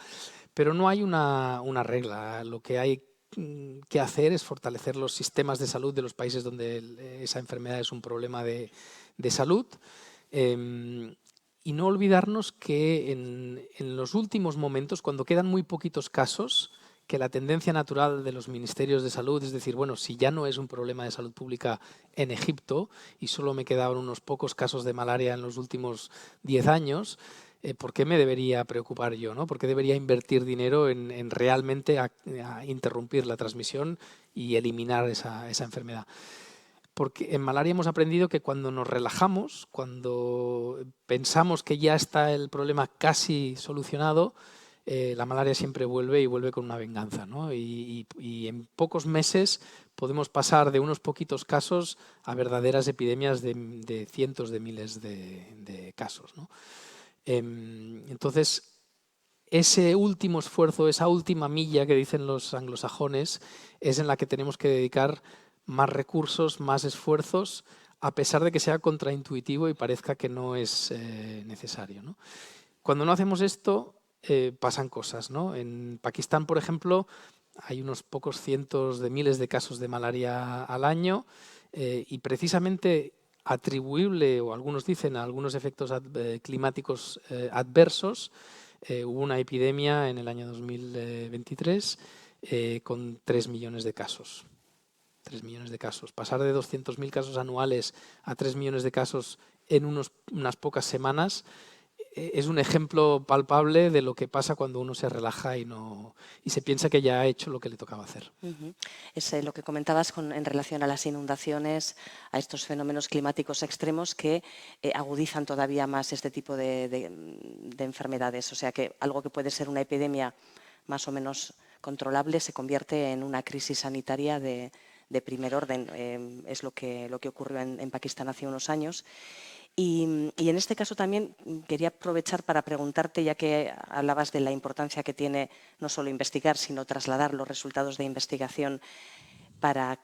Pero no hay una regla. Lo que hay que hacer es fortalecer los sistemas de salud de los países donde esa enfermedad es un problema de salud. Y no olvidarnos que en los últimos momentos, cuando quedan muy poquitos casos, que la tendencia natural de los ministerios de salud es decir, bueno, si ya no es un problema de salud pública en Egipto y solo me quedaban unos pocos casos de malaria en los últimos 10 años, ¿por qué me debería preocupar yo, ¿no? ¿Por qué debería invertir dinero en realmente a interrumpir la transmisión y eliminar esa enfermedad? Porque en malaria hemos aprendido que cuando nos relajamos, cuando pensamos que ya está el problema casi solucionado, la malaria siempre vuelve y vuelve con una venganza, ¿no? Y en pocos meses podemos pasar de unos poquitos casos a verdaderas epidemias de cientos de miles de casos, ¿no? Entonces, ese último esfuerzo, esa última milla que dicen los anglosajones, es en la que tenemos que dedicar más recursos, más esfuerzos, a pesar de que sea contraintuitivo y parezca que no es necesario, ¿no? Cuando no hacemos esto, pasan cosas, ¿no? En Pakistán, por ejemplo, hay unos pocos cientos de miles de casos de malaria al año y precisamente atribuible, o algunos dicen, a algunos efectos climáticos adversos, hubo una epidemia en el año 2023 con 3 millones de casos. 3 millones de casos. Pasar de 200.000 casos anuales a 3 millones de casos en unas pocas semanas es un ejemplo palpable de lo que pasa cuando uno se relaja y se piensa que ya ha hecho lo que le tocaba hacer. Es lo que comentabas en relación a las inundaciones, a estos fenómenos climáticos extremos que agudizan todavía más este tipo de enfermedades. O sea que algo que puede ser una epidemia más o menos controlable se convierte en una crisis sanitaria de primer orden. Es lo que ocurrió en Pakistán hace unos años. Y en este caso también quería aprovechar para preguntarte, ya que hablabas de la importancia que tiene no solo investigar, sino trasladar los resultados de investigación para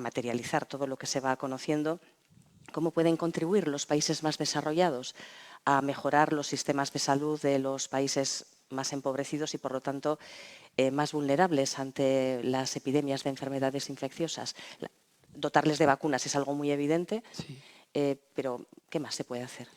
materializar todo lo que se va conociendo, ¿cómo pueden contribuir los países más desarrollados a mejorar los sistemas de salud de los países más empobrecidos y, por lo tanto, más vulnerables ante las epidemias de enfermedades infecciosas? Dotarles de vacunas es algo muy evidente. Sí. Pero, ¿qué más se puede hacer?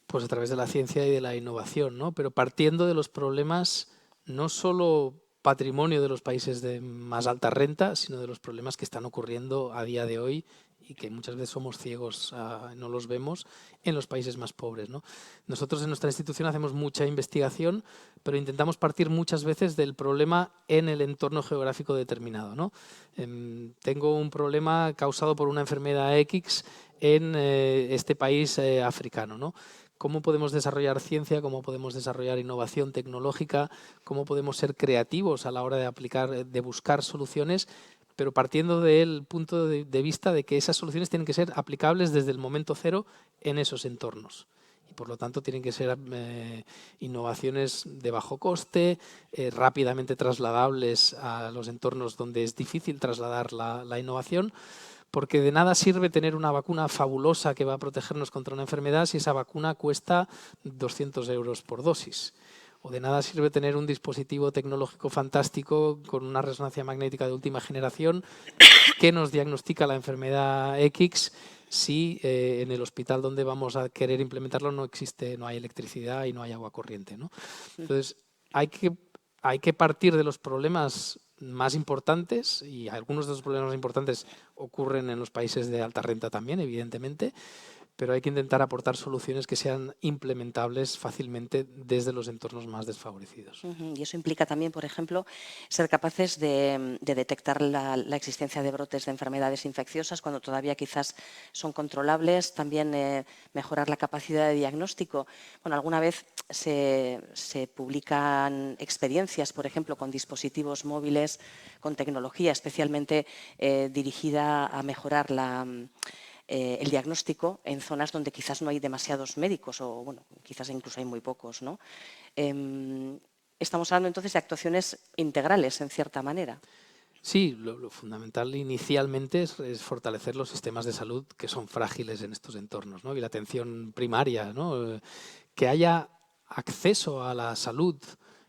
Pues a través de la ciencia y de la innovación, ¿no? Pero partiendo de los problemas no solo patrimonio de los países de más alta renta, sino de los problemas que están ocurriendo a día de hoy y que muchas veces somos ciegos, no los vemos en los países más pobres, ¿no? Nosotros en nuestra institución hacemos mucha investigación, pero intentamos partir muchas veces del problema en el entorno geográfico determinado, ¿no? Tengo un problema causado por una enfermedad X en este país africano, ¿no? ¿Cómo podemos desarrollar ciencia? ¿Cómo podemos desarrollar innovación tecnológica? ¿Cómo podemos ser creativos a la hora de aplicar, de buscar soluciones? Pero partiendo del punto de vista de que esas soluciones tienen que ser aplicables desde el momento cero en esos entornos. Y por lo tanto tienen que ser innovaciones de bajo coste, rápidamente trasladables a los entornos donde es difícil trasladar la innovación, porque de nada sirve tener una vacuna fabulosa que va a protegernos contra una enfermedad si esa vacuna cuesta 200 euros por dosis. O de nada sirve tener un dispositivo tecnológico fantástico con una resonancia magnética de última generación que nos diagnostica la enfermedad X si en el hospital donde vamos a querer implementarlo no hay electricidad y no hay agua corriente, ¿no? Entonces, hay que partir de los problemas más importantes, y algunos de los problemas más importantes ocurren en los países de alta renta también, evidentemente, pero hay que intentar aportar soluciones que sean implementables fácilmente desde los entornos más desfavorecidos. Y eso implica también, por ejemplo, ser capaces de detectar la existencia de brotes de enfermedades infecciosas cuando todavía quizás son controlables, también mejorar la capacidad de diagnóstico. Bueno, alguna vez se publican experiencias, por ejemplo, con dispositivos móviles, con tecnología especialmente dirigida a mejorar el diagnóstico en zonas donde quizás no hay demasiados médicos o, bueno, quizás incluso hay muy pocos, ¿no? Estamos hablando entonces de actuaciones integrales, en cierta manera. Sí, lo fundamental inicialmente es fortalecer los sistemas de salud que son frágiles en estos entornos, ¿no? Y la atención primaria, ¿no? Que haya acceso a la salud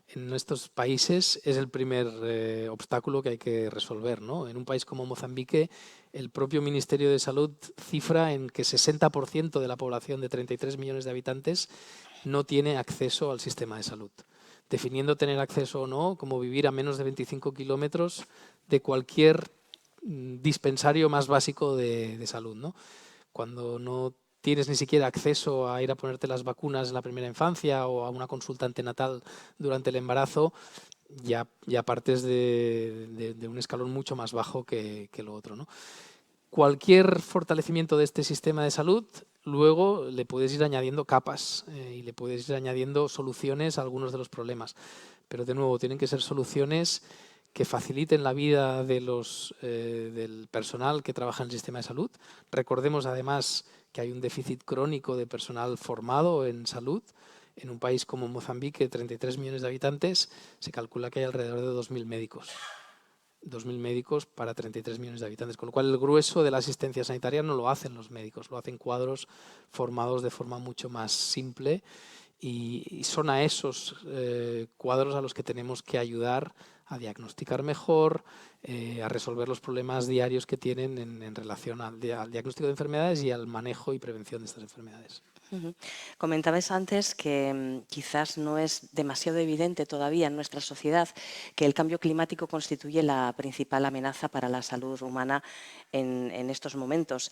en estos países es el primer obstáculo que hay que resolver, ¿no? En un país como Mozambique, el propio Ministerio de Salud cifra en que 60% de la población de 33 millones de habitantes no tiene acceso al sistema de salud, definiendo tener acceso o no como vivir a menos de 25 kilómetros de cualquier dispensario más básico de salud, ¿no? Cuando no tienes ni siquiera acceso a ir a ponerte las vacunas en la primera infancia o a una consulta antenatal durante el embarazo, ya partes de un escalón mucho más bajo que lo otro, ¿no? Cualquier fortalecimiento de este sistema de salud, luego le puedes ir añadiendo capas y le puedes ir añadiendo soluciones a algunos de los problemas. Pero de nuevo, tienen que ser soluciones que faciliten la vida del personal que trabaja en el sistema de salud. Recordemos además que hay un déficit crónico de personal formado en salud. En un país como Mozambique, 33 millones de habitantes, se calcula que hay alrededor de 2.000 médicos. 2.000 médicos para 33 millones de habitantes, con lo cual el grueso de la asistencia sanitaria no lo hacen los médicos, lo hacen cuadros formados de forma mucho más simple y son a esos cuadros a los que tenemos que ayudar a diagnosticar mejor, a resolver los problemas diarios que tienen en relación al diagnóstico de enfermedades y al manejo y prevención de estas enfermedades. Comentabas antes que quizás no es demasiado evidente todavía en nuestra sociedad que el cambio climático constituye la principal amenaza para la salud humana en estos momentos.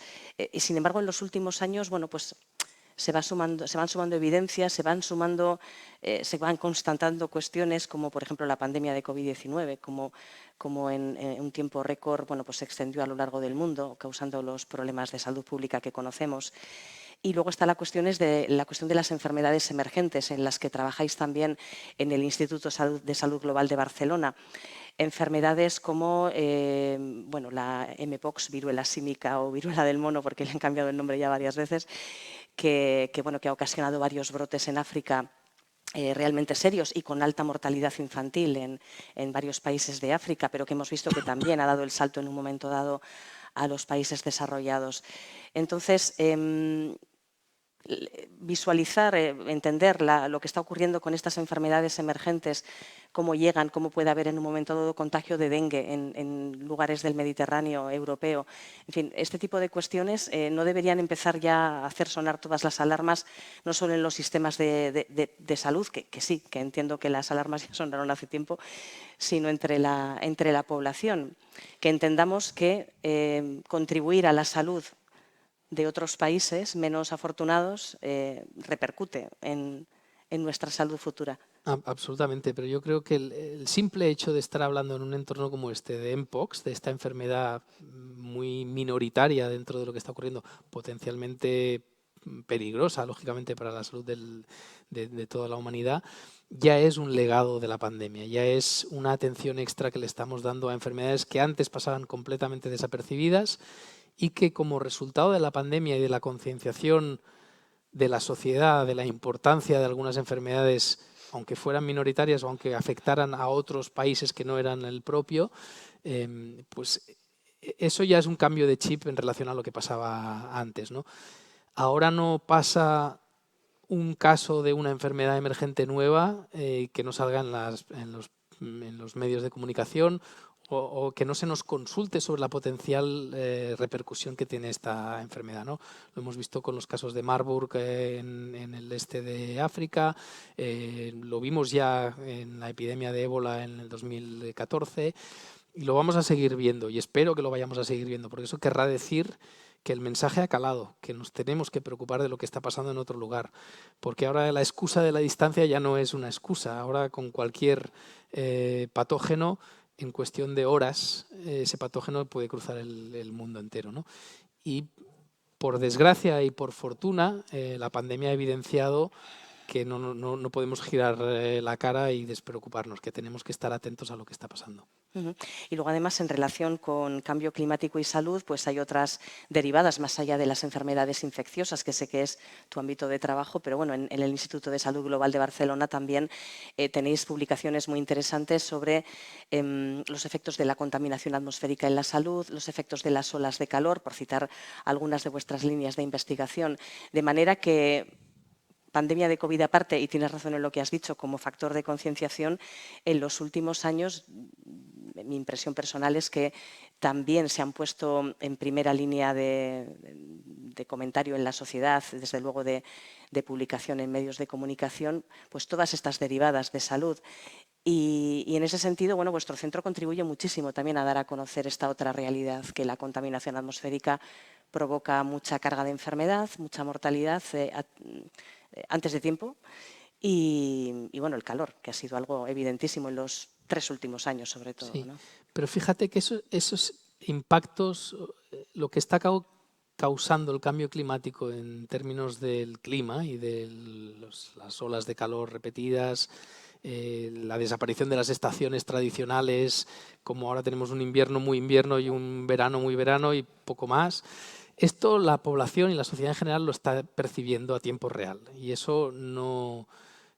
Y sin embargo, en los últimos años, bueno, pues se van sumando evidencias, se van constatando cuestiones como, por ejemplo, la pandemia de COVID-19, como en un tiempo récord, bueno, pues se extendió a lo largo del mundo, causando los problemas de salud pública que conocemos. Y luego está la cuestión de las enfermedades emergentes, en las que trabajáis también en el Instituto de Salud Global de Barcelona. Enfermedades como la mpox, viruela símica o viruela del mono, porque le han cambiado el nombre ya varias veces, que ha ocasionado varios brotes en África realmente serios y con alta mortalidad infantil en varios países de África, pero que hemos visto que también ha dado el salto en un momento dado a los países desarrollados. Entonces, visualizar, entender lo que está ocurriendo con estas enfermedades emergentes, cómo llegan, cómo puede haber en un momento dado contagio de dengue en lugares del Mediterráneo europeo. En fin, este tipo de cuestiones no deberían empezar ya a hacer sonar todas las alarmas, no solo en los sistemas de salud, que sí, que entiendo que las alarmas ya sonaron hace tiempo, sino entre la población. Que entendamos que contribuir a la salud de otros países menos afortunados repercute en nuestra salud futura. Absolutamente, pero yo creo que el simple hecho de estar hablando en un entorno como este de Mpox, de esta enfermedad muy minoritaria dentro de lo que está ocurriendo, potencialmente peligrosa, lógicamente, para la salud de toda la humanidad, ya es un legado de la pandemia, ya es una atención extra que le estamos dando a enfermedades que antes pasaban completamente desapercibidas y que como resultado de la pandemia y de la concienciación de la sociedad, de la importancia de algunas enfermedades, aunque fueran minoritarias o aunque afectaran a otros países que no eran el propio, pues eso ya es un cambio de chip en relación a lo que pasaba antes, ¿no? Ahora no pasa un caso de una enfermedad emergente nueva que no salga en los medios de comunicación o que no se nos consulte sobre la potencial repercusión que tiene esta enfermedad, ¿no? Lo hemos visto con los casos de Marburg en el este de África, lo vimos ya en la epidemia de ébola en el 2014 y lo vamos a seguir viendo y espero que lo vayamos a seguir viendo, porque eso querrá decir que el mensaje ha calado, que nos tenemos que preocupar de lo que está pasando en otro lugar, porque ahora la excusa de la distancia ya no es una excusa, ahora con cualquier patógeno, en cuestión de horas, ese patógeno puede cruzar el mundo entero, ¿no? Y por desgracia y por fortuna, la pandemia ha evidenciado que no podemos girar la cara y despreocuparnos, que tenemos que estar atentos a lo que está pasando. Y luego, además, en relación con cambio climático y salud, pues hay otras derivadas más allá de las enfermedades infecciosas, que sé que es tu ámbito de trabajo, pero bueno, en el Instituto de Salud Global de Barcelona también tenéis publicaciones muy interesantes sobre los efectos de la contaminación atmosférica en la salud, los efectos de las olas de calor, por citar algunas de vuestras líneas de investigación, de manera que pandemia de COVID aparte, y tienes razón en lo que has dicho, como factor de concienciación, en los últimos años, mi impresión personal es que también se han puesto en primera línea de comentario en la sociedad, desde luego de publicación en medios de comunicación, pues todas estas derivadas de salud. Y en ese sentido, bueno, vuestro centro contribuye muchísimo también a dar a conocer esta otra realidad, que la contaminación atmosférica provoca mucha carga de enfermedad, mucha mortalidad antes de tiempo y bueno, el calor, que ha sido algo evidentísimo en los 3 últimos años, sobre todo. Sí, ¿no? pero fíjate que esos impactos, lo que está causando el cambio climático en términos del clima y de las olas de calor repetidas, la desaparición de las estaciones tradicionales, como ahora tenemos un invierno y un verano muy verano y poco más. Esto la población y la sociedad en general lo está percibiendo a tiempo real y eso no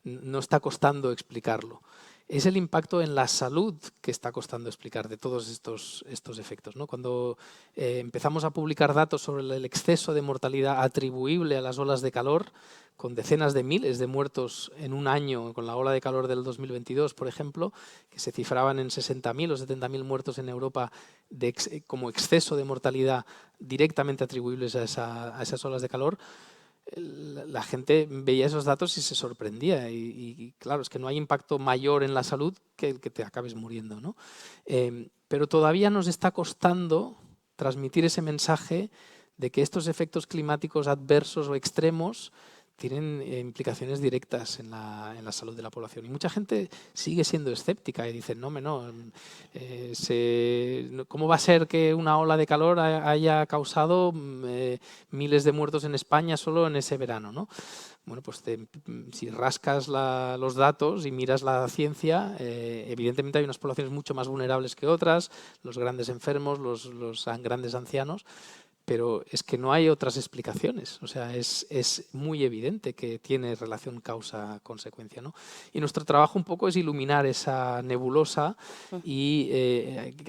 está costando explicarlo. Es el impacto en la salud que está costando explicar de todos estos efectos, ¿no? Cuando empezamos a publicar datos sobre el exceso de mortalidad atribuible a las olas de calor, con decenas de miles de muertos en un año, con la ola de calor del 2022, por ejemplo, que se cifraban en 60.000 o 70.000 muertos en Europa como exceso de mortalidad directamente atribuibles a esas olas de calor, la gente veía esos datos y se sorprendía y claro, es que no hay impacto mayor en la salud que el que te acabes muriendo, ¿no? Pero todavía nos está costando transmitir ese mensaje de que estos efectos climáticos adversos o extremos tienen implicaciones directas en la salud de la población. Y mucha gente sigue siendo escéptica y dice, no, ¿cómo va a ser que una ola de calor haya causado miles de muertos en España solo en ese verano, ¿no? Bueno, pues si rascas los datos y miras la ciencia, evidentemente hay unas poblaciones mucho más vulnerables que otras, los grandes enfermos, los grandes ancianos, pero es que no hay otras explicaciones. O sea, es muy evidente que tiene relación causa-consecuencia, ¿no? Y nuestro trabajo un poco es iluminar esa nebulosa y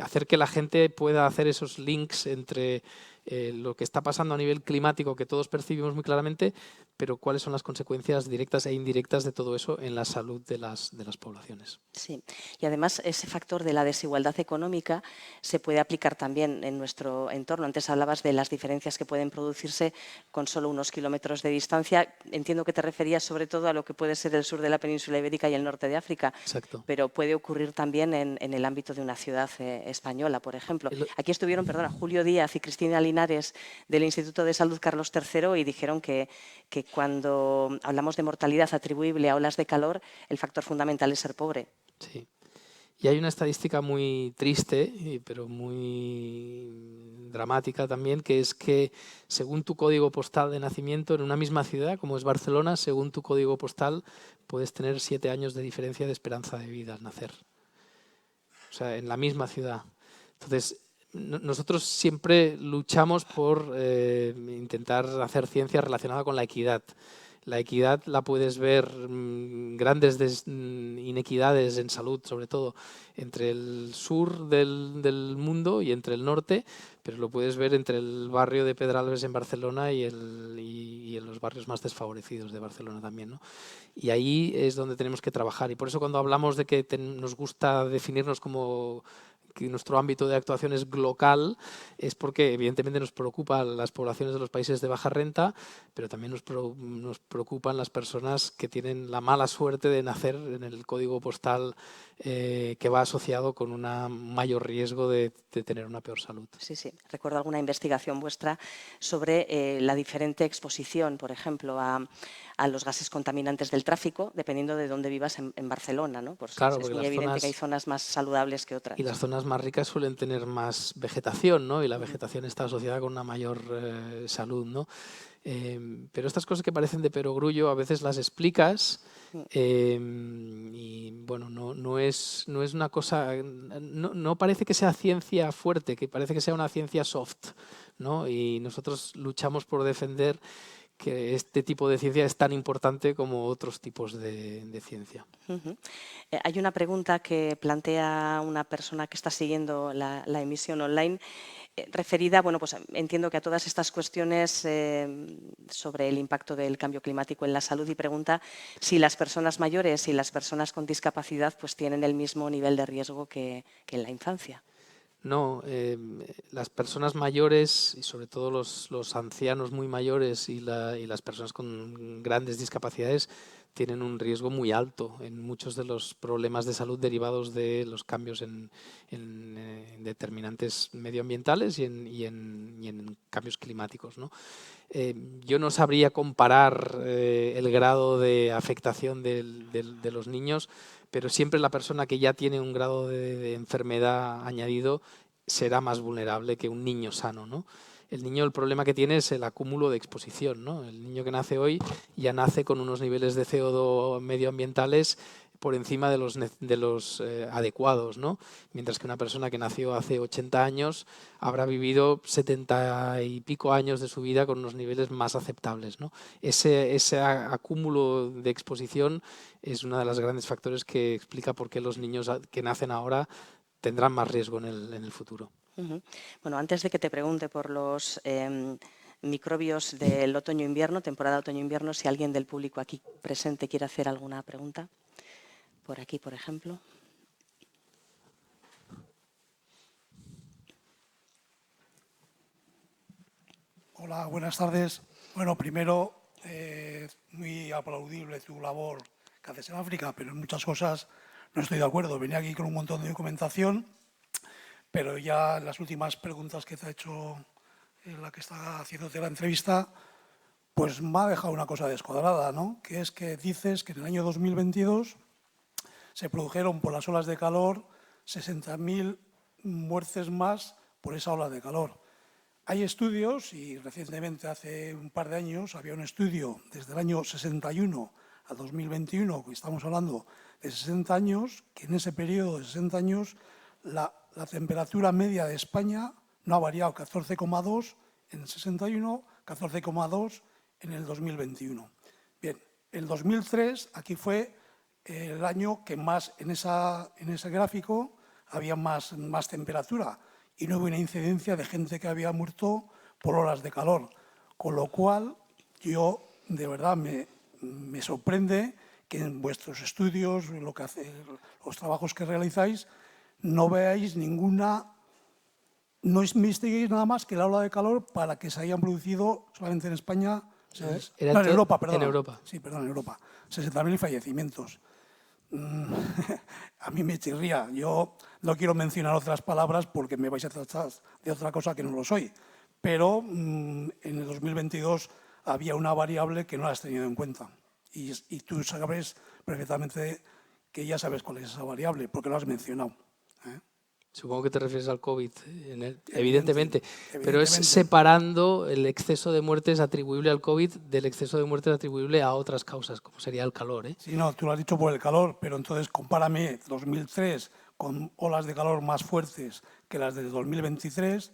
hacer que la gente pueda hacer esos links entre lo que está pasando a nivel climático que todos percibimos muy claramente, pero cuáles son las consecuencias directas e indirectas de todo eso en la salud de las poblaciones. Sí, y además ese factor de la desigualdad económica se puede aplicar también en nuestro entorno. Antes hablabas de las diferencias que pueden producirse con solo unos kilómetros de distancia. Entiendo que te referías sobre todo a lo que puede ser el sur de la península ibérica y el norte de África. Exacto. Pero puede ocurrir también en el ámbito de una ciudad española, por ejemplo. Aquí estuvieron, Julio Díaz y Cristina Linares del Instituto de Salud Carlos III y dijeron que cuando hablamos de mortalidad atribuible a olas de calor, el factor fundamental es ser pobre. Sí. Y hay una estadística muy triste, pero muy dramática también, que es que según tu código postal de nacimiento en una misma ciudad, como es Barcelona, según tu código postal puedes tener 7 años de diferencia de esperanza de vida al nacer. O sea, en la misma ciudad. Entonces, nosotros siempre luchamos por intentar hacer ciencia relacionada con la equidad. La equidad la puedes ver, grandes inequidades en salud, sobre todo entre el sur del mundo y entre el norte, pero lo puedes ver entre el barrio de Pedralbes en Barcelona y en los barrios más desfavorecidos de Barcelona también, ¿no? Y ahí es donde tenemos que trabajar. Y por eso cuando hablamos de que nos gusta definirnos como que nuestro ámbito de actuación es local, es porque evidentemente nos preocupan las poblaciones de los países de baja renta, pero también nos preocupan las personas que tienen la mala suerte de nacer en el código postal que va asociado con un mayor riesgo de tener una peor salud. Sí, sí. Recuerdo alguna investigación vuestra sobre la diferente exposición, por ejemplo, a los gases contaminantes del tráfico, dependiendo de dónde vivas en Barcelona, ¿no? Pues claro, es muy evidente que hay zonas más saludables que otras. Y las zonas más ricas suelen tener más vegetación, ¿no? Y la vegetación está asociada con una mayor salud, ¿no? Pero estas cosas que parecen de perogrullo a veces las explicas y bueno, no es una cosa, no parece que sea ciencia fuerte, que parece que sea una ciencia soft, ¿no? Y nosotros luchamos por defender que este tipo de ciencia es tan importante como otros tipos de ciencia. Hay una pregunta que plantea una persona que está siguiendo la emisión online referida, bueno, pues entiendo que a todas estas cuestiones sobre el impacto del cambio climático en la salud y pregunta si las personas mayores y las personas con discapacidad pues tienen el mismo nivel de riesgo que en la infancia. No, las personas mayores y sobre todo los ancianos muy mayores y las personas con grandes discapacidades tienen un riesgo muy alto en muchos de los problemas de salud derivados de los cambios en determinantes medioambientales y en cambios climáticos, ¿no? Yo no sabría comparar el grado de afectación de los niños, pero siempre la persona que ya tiene un grado de enfermedad añadido será más vulnerable que un niño sano, ¿no? El niño, el problema que tiene es el acúmulo de exposición, ¿no? El niño que nace hoy ya nace con unos niveles de CO2 medioambientales por encima de los adecuados, ¿no? Mientras que una persona que nació hace 80 años habrá vivido 70 y pico años de su vida con unos niveles más aceptables, ¿no? Ese acúmulo de exposición es uno de los grandes factores que explica por qué los niños que nacen ahora tendrán más riesgo en el futuro. Bueno, antes de que te pregunte por los microbios del otoño-invierno, temporada otoño-invierno, si alguien del público aquí presente quiere hacer alguna pregunta. Por aquí, por ejemplo. Hola, buenas tardes. Bueno, primero, muy aplaudible tu labor que haces en África, pero en muchas cosas no estoy de acuerdo. Venía aquí con un montón de documentación, pero ya las últimas preguntas que te ha hecho la que está haciéndote la entrevista, pues me ha dejado una cosa descuadrada, ¿no? Que es que dices que en el año 2022 se produjeron por las olas de calor 60.000 muertes más por esa ola de calor. Hay estudios, y recientemente, hace un par de años, había un estudio desde el año 61 a 2021, que estamos hablando de 60 años, que en ese periodo de 60 años la temperatura media de España no ha variado, 14,2 en el 61, 14,2 en el 2021. Bien, el 2003 aquí fue el año que más, en ese gráfico, había más temperatura y no hubo una incidencia de gente que había muerto por olas de calor. Con lo cual, yo de verdad me sorprende que en vuestros estudios, los trabajos que realizáis, no veáis no investiguéis nada más que la ola de calor para que se hayan producido solamente en España, en Europa, perdón. En Europa. Sí, perdón, en Europa. 60.000 fallecimientos. A mí me chirría. Yo no quiero mencionar otras palabras porque me vais a tratar de otra cosa que no lo soy. Pero en el 2022 había una variable que no la has tenido en cuenta. Y tú sabes perfectamente que ya sabes cuál es esa variable, porque lo has mencionado. Supongo que te refieres al COVID, evidentemente, pero es Evidentemente. separando el exceso de muertes atribuible al COVID del exceso de muertes atribuible a otras causas, como sería el calor. Sí, no, tú lo has dicho por el calor, pero entonces compárame 2003 con olas de calor más fuertes que las del 2023,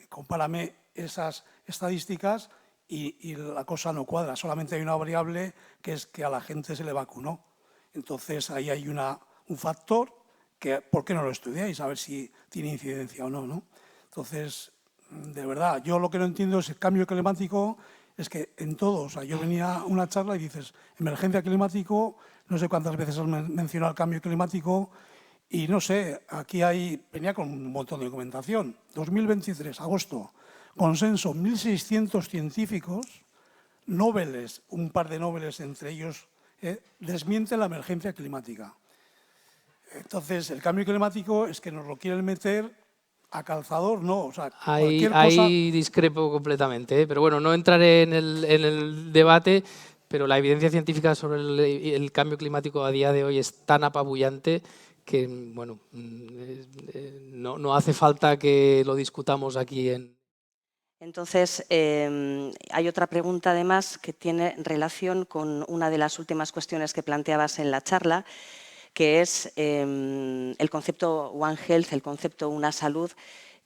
compárame esas estadísticas y la cosa no cuadra. Solamente hay una variable que es que a la gente se le vacunó. Entonces ahí hay un factor que, ¿por qué no lo estudiáis? A ver si tiene incidencia o no, ¿no? Entonces, de verdad, yo lo que no entiendo es el cambio climático, es que en todo, o sea, yo venía a una charla y dices, emergencia climático, no sé cuántas veces has mencionado el cambio climático, y no sé, aquí venía con un montón de documentación. 2023, agosto, consenso, 1.600 científicos, Nobeles, un par de Nobeles entre ellos, desmienten la emergencia climática. Entonces, el cambio climático es que nos lo quieren meter a calzador, no. O sea, cualquier cosa... Ahí discrepo completamente, pero bueno, no entraré en el debate, pero la evidencia científica sobre el cambio climático a día de hoy es tan apabullante que bueno, no hace falta que lo discutamos aquí en... Entonces, hay otra pregunta además que tiene relación con una de las últimas cuestiones que planteabas en la charla, que es el concepto One Health, el concepto Una Salud,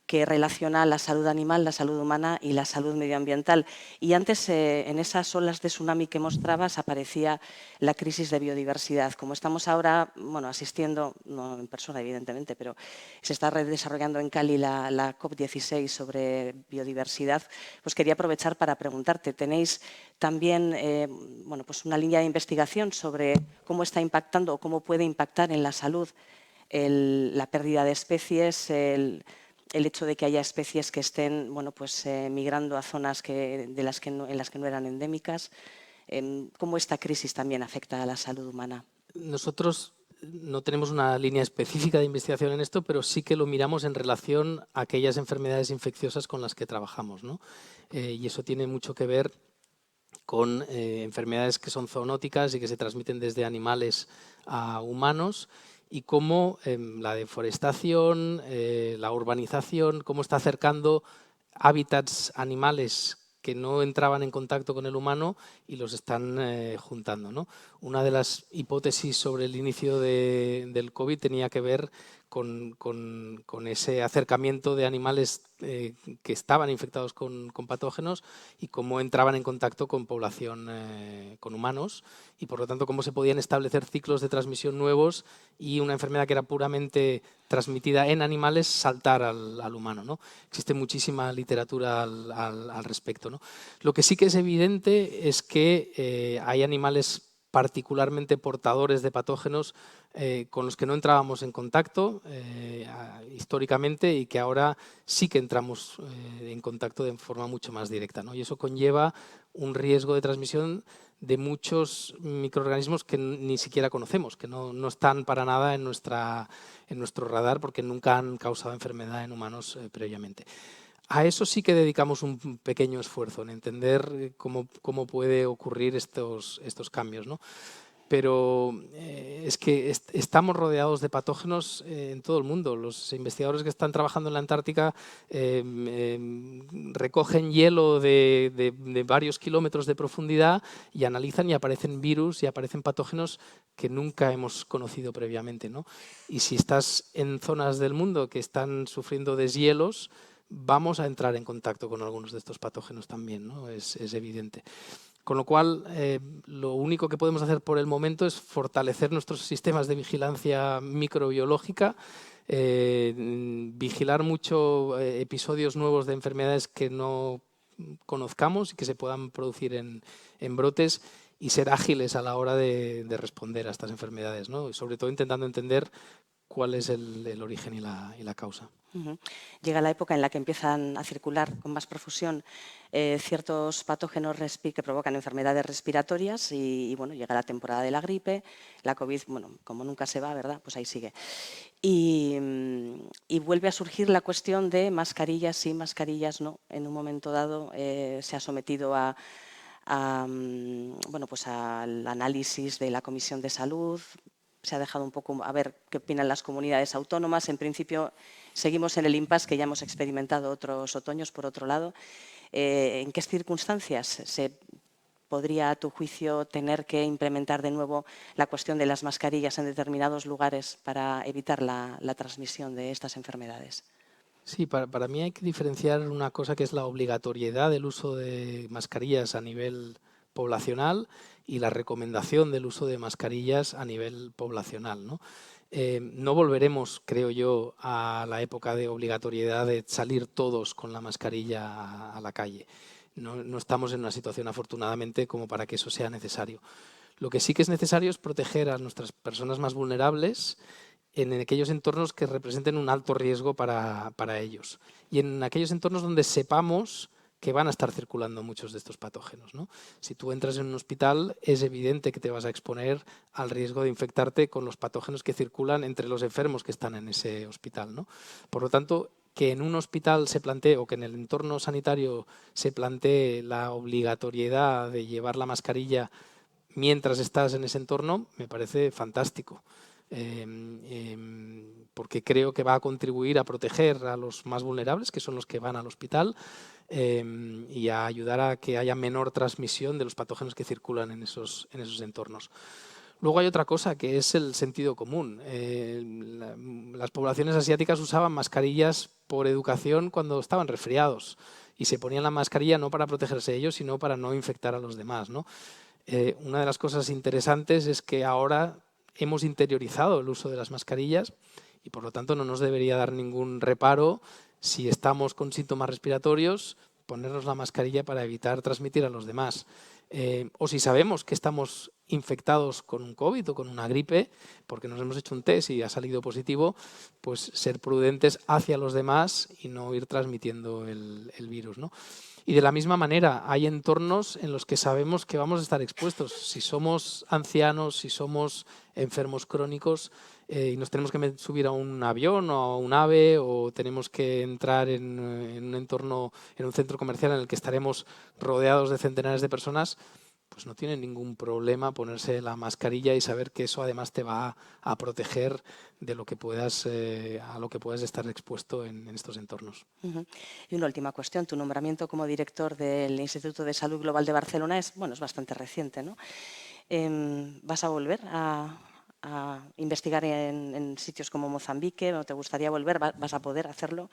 que relaciona la salud animal, la salud humana y la salud medioambiental. Y antes, en esas olas de tsunami que mostrabas, aparecía la crisis de biodiversidad. Como estamos ahora asistiendo, no en persona evidentemente, pero se está desarrollando en Cali la COP16 sobre biodiversidad, pues quería aprovechar para preguntarte, ¿tenéis también pues una línea de investigación sobre cómo está impactando o cómo puede impactar en la salud la pérdida de especies, el hecho de que haya especies que estén migrando a zonas en las que no eran endémicas? ¿Cómo esta crisis también afecta a la salud humana? Nosotros no tenemos una línea específica de investigación en esto, pero sí que lo miramos en relación a aquellas enfermedades infecciosas con las que trabajamos, ¿no? Y eso tiene mucho que ver con enfermedades que son zoonóticas y que se transmiten desde animales a humanos, y cómo la deforestación, la urbanización, cómo está acercando hábitats animales que no entraban en contacto con el humano y los están juntando, ¿no? Una de las hipótesis sobre el inicio del COVID tenía que ver con ese acercamiento de animales que estaban infectados con patógenos y cómo entraban en contacto con población, con humanos, y por lo tanto cómo se podían establecer ciclos de transmisión nuevos y una enfermedad que era puramente transmitida en animales saltar al humano, ¿no? Existe muchísima literatura al respecto, ¿no? Lo que sí que es evidente es que hay animales particularmente portadores de patógenos con los que no entrábamos en contacto históricamente y que ahora sí que entramos en contacto de forma mucho más directa, ¿no? Y eso conlleva un riesgo de transmisión de muchos microorganismos que ni siquiera conocemos, que no están para nada en nuestro radar porque nunca han causado enfermedad en humanos previamente. A eso sí que dedicamos un pequeño esfuerzo, en entender cómo puede ocurrir estos cambios, ¿no? Pero es que estamos rodeados de patógenos en todo el mundo. Los investigadores que están trabajando en la Antártica recogen hielo de varios kilómetros de profundidad y analizan, y aparecen virus y aparecen patógenos que nunca hemos conocido previamente, ¿no? Y si estás en zonas del mundo que están sufriendo deshielos, vamos a entrar en contacto con algunos de estos patógenos también, ¿no? Es evidente. Con lo cual, lo único que podemos hacer por el momento es fortalecer nuestros sistemas de vigilancia microbiológica, vigilar mucho episodios nuevos de enfermedades que no conozcamos y que se puedan producir en brotes y ser ágiles a la hora de responder a estas enfermedades, ¿no? Y sobre todo intentando entender cuál es el origen y la causa. Llega la época en la que empiezan a circular con más profusión ciertos patógenos que provocan enfermedades respiratorias y bueno, llega la temporada de la gripe, la COVID, bueno, como nunca se va, ¿verdad? Pues ahí sigue. Y vuelve a surgir la cuestión de mascarillas sí, mascarillas no. En un momento dado se ha sometido bueno, pues al análisis de la Comisión de Salud. Se ha dejado un poco a ver qué opinan las comunidades autónomas. En principio, seguimos en el impasse que ya hemos experimentado otros otoños, por otro lado. ¿En qué circunstancias se podría, a tu juicio, tener que implementar de nuevo la cuestión de las mascarillas en determinados lugares para evitar la transmisión de estas enfermedades? Sí, para mí hay que diferenciar una cosa que es la obligatoriedad del uso de mascarillas a nivel poblacional y la recomendación del uso de mascarillas a nivel poblacional, ¿no? No volveremos, creo yo, a la época de obligatoriedad de salir todos con la mascarilla a la calle. No estamos en una situación, afortunadamente, como para que eso sea necesario. Lo que sí que es necesario es proteger a nuestras personas más vulnerables en aquellos entornos que representen un alto riesgo para ellos y en aquellos entornos donde sepamos que van a estar circulando muchos de estos patógenos, ¿no? Si tú entras en un hospital, es evidente que te vas a exponer al riesgo de infectarte con los patógenos que circulan entre los enfermos que están en ese hospital, ¿no? Por lo tanto, que en un hospital se plantee o que en el entorno sanitario se plantee la obligatoriedad de llevar la mascarilla mientras estás en ese entorno, me parece fantástico. Porque creo que va a contribuir a proteger a los más vulnerables, que son los que van al hospital, y a ayudar a que haya menor transmisión de los patógenos que circulan en esos entornos. Luego hay otra cosa, que es el sentido común. Las poblaciones asiáticas usaban mascarillas por educación cuando estaban resfriados y se ponían la mascarilla no para protegerse ellos, sino para no infectar a los demás, ¿no? Una de las cosas interesantes es que ahora hemos interiorizado el uso de las mascarillas y por lo tanto no nos debería dar ningún reparo si estamos con síntomas respiratorios ponernos la mascarilla para evitar transmitir a los demás. O si sabemos que estamos infectados con un COVID o con una gripe, porque nos hemos hecho un test y ha salido positivo, pues ser prudentes hacia los demás y no ir transmitiendo el virus, ¿no? Y de la misma manera, hay entornos en los que sabemos que vamos a estar expuestos. Si somos ancianos, si somos enfermos crónicos y nos tenemos que subir a un avión o a un AVE o tenemos que entrar en un entorno, en un centro comercial en el que estaremos rodeados de centenares de personas, pues no tiene ningún problema ponerse la mascarilla y saber que eso además te va a proteger de lo que puedas, a lo que puedas estar expuesto en estos entornos. Y una última cuestión. Tu nombramiento como director del Instituto de Salud Global de Barcelona es bastante reciente, ¿no? ¿Vas a volver a investigar en sitios como Mozambique? ¿O te gustaría volver? ¿Vas a poder hacerlo?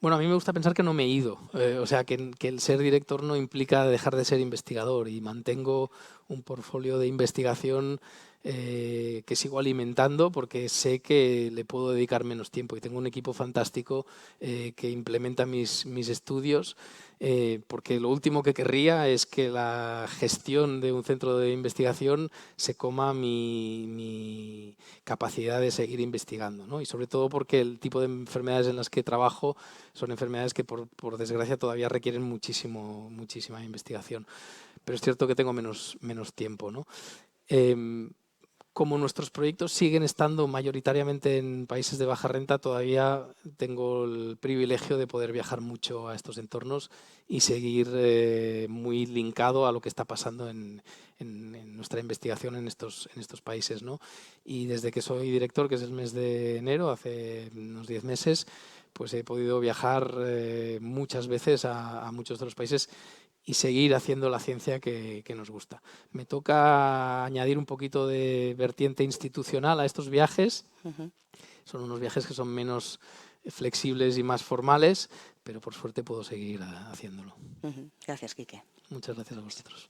Bueno, a mí me gusta pensar que no me he ido, o sea, que el ser director no implica dejar de ser investigador y mantengo un portfolio de investigación que sigo alimentando porque sé que le puedo dedicar menos tiempo y tengo un equipo fantástico que implementa mis estudios porque lo último que querría es que la gestión de un centro de investigación se coma mi capacidad de seguir investigando, ¿no? Y sobre todo porque el tipo de enfermedades en las que trabajo son enfermedades que por desgracia todavía requieren muchísima investigación. Pero es cierto que tengo menos tiempo, ¿no? Como nuestros proyectos siguen estando mayoritariamente en países de baja renta, todavía tengo el privilegio de poder viajar mucho a estos entornos y seguir muy linkado a lo que está pasando en nuestra investigación en estos países, ¿no? Y desde que soy director, que es el mes de enero, hace unos 10 meses, pues he podido viajar muchas veces a muchos de los países y seguir haciendo la ciencia que nos gusta. Me toca añadir un poquito de vertiente institucional a estos viajes. Son unos viajes que son menos flexibles y más formales, pero por suerte puedo seguir haciéndolo. Gracias, Quique. Muchas gracias a vosotros.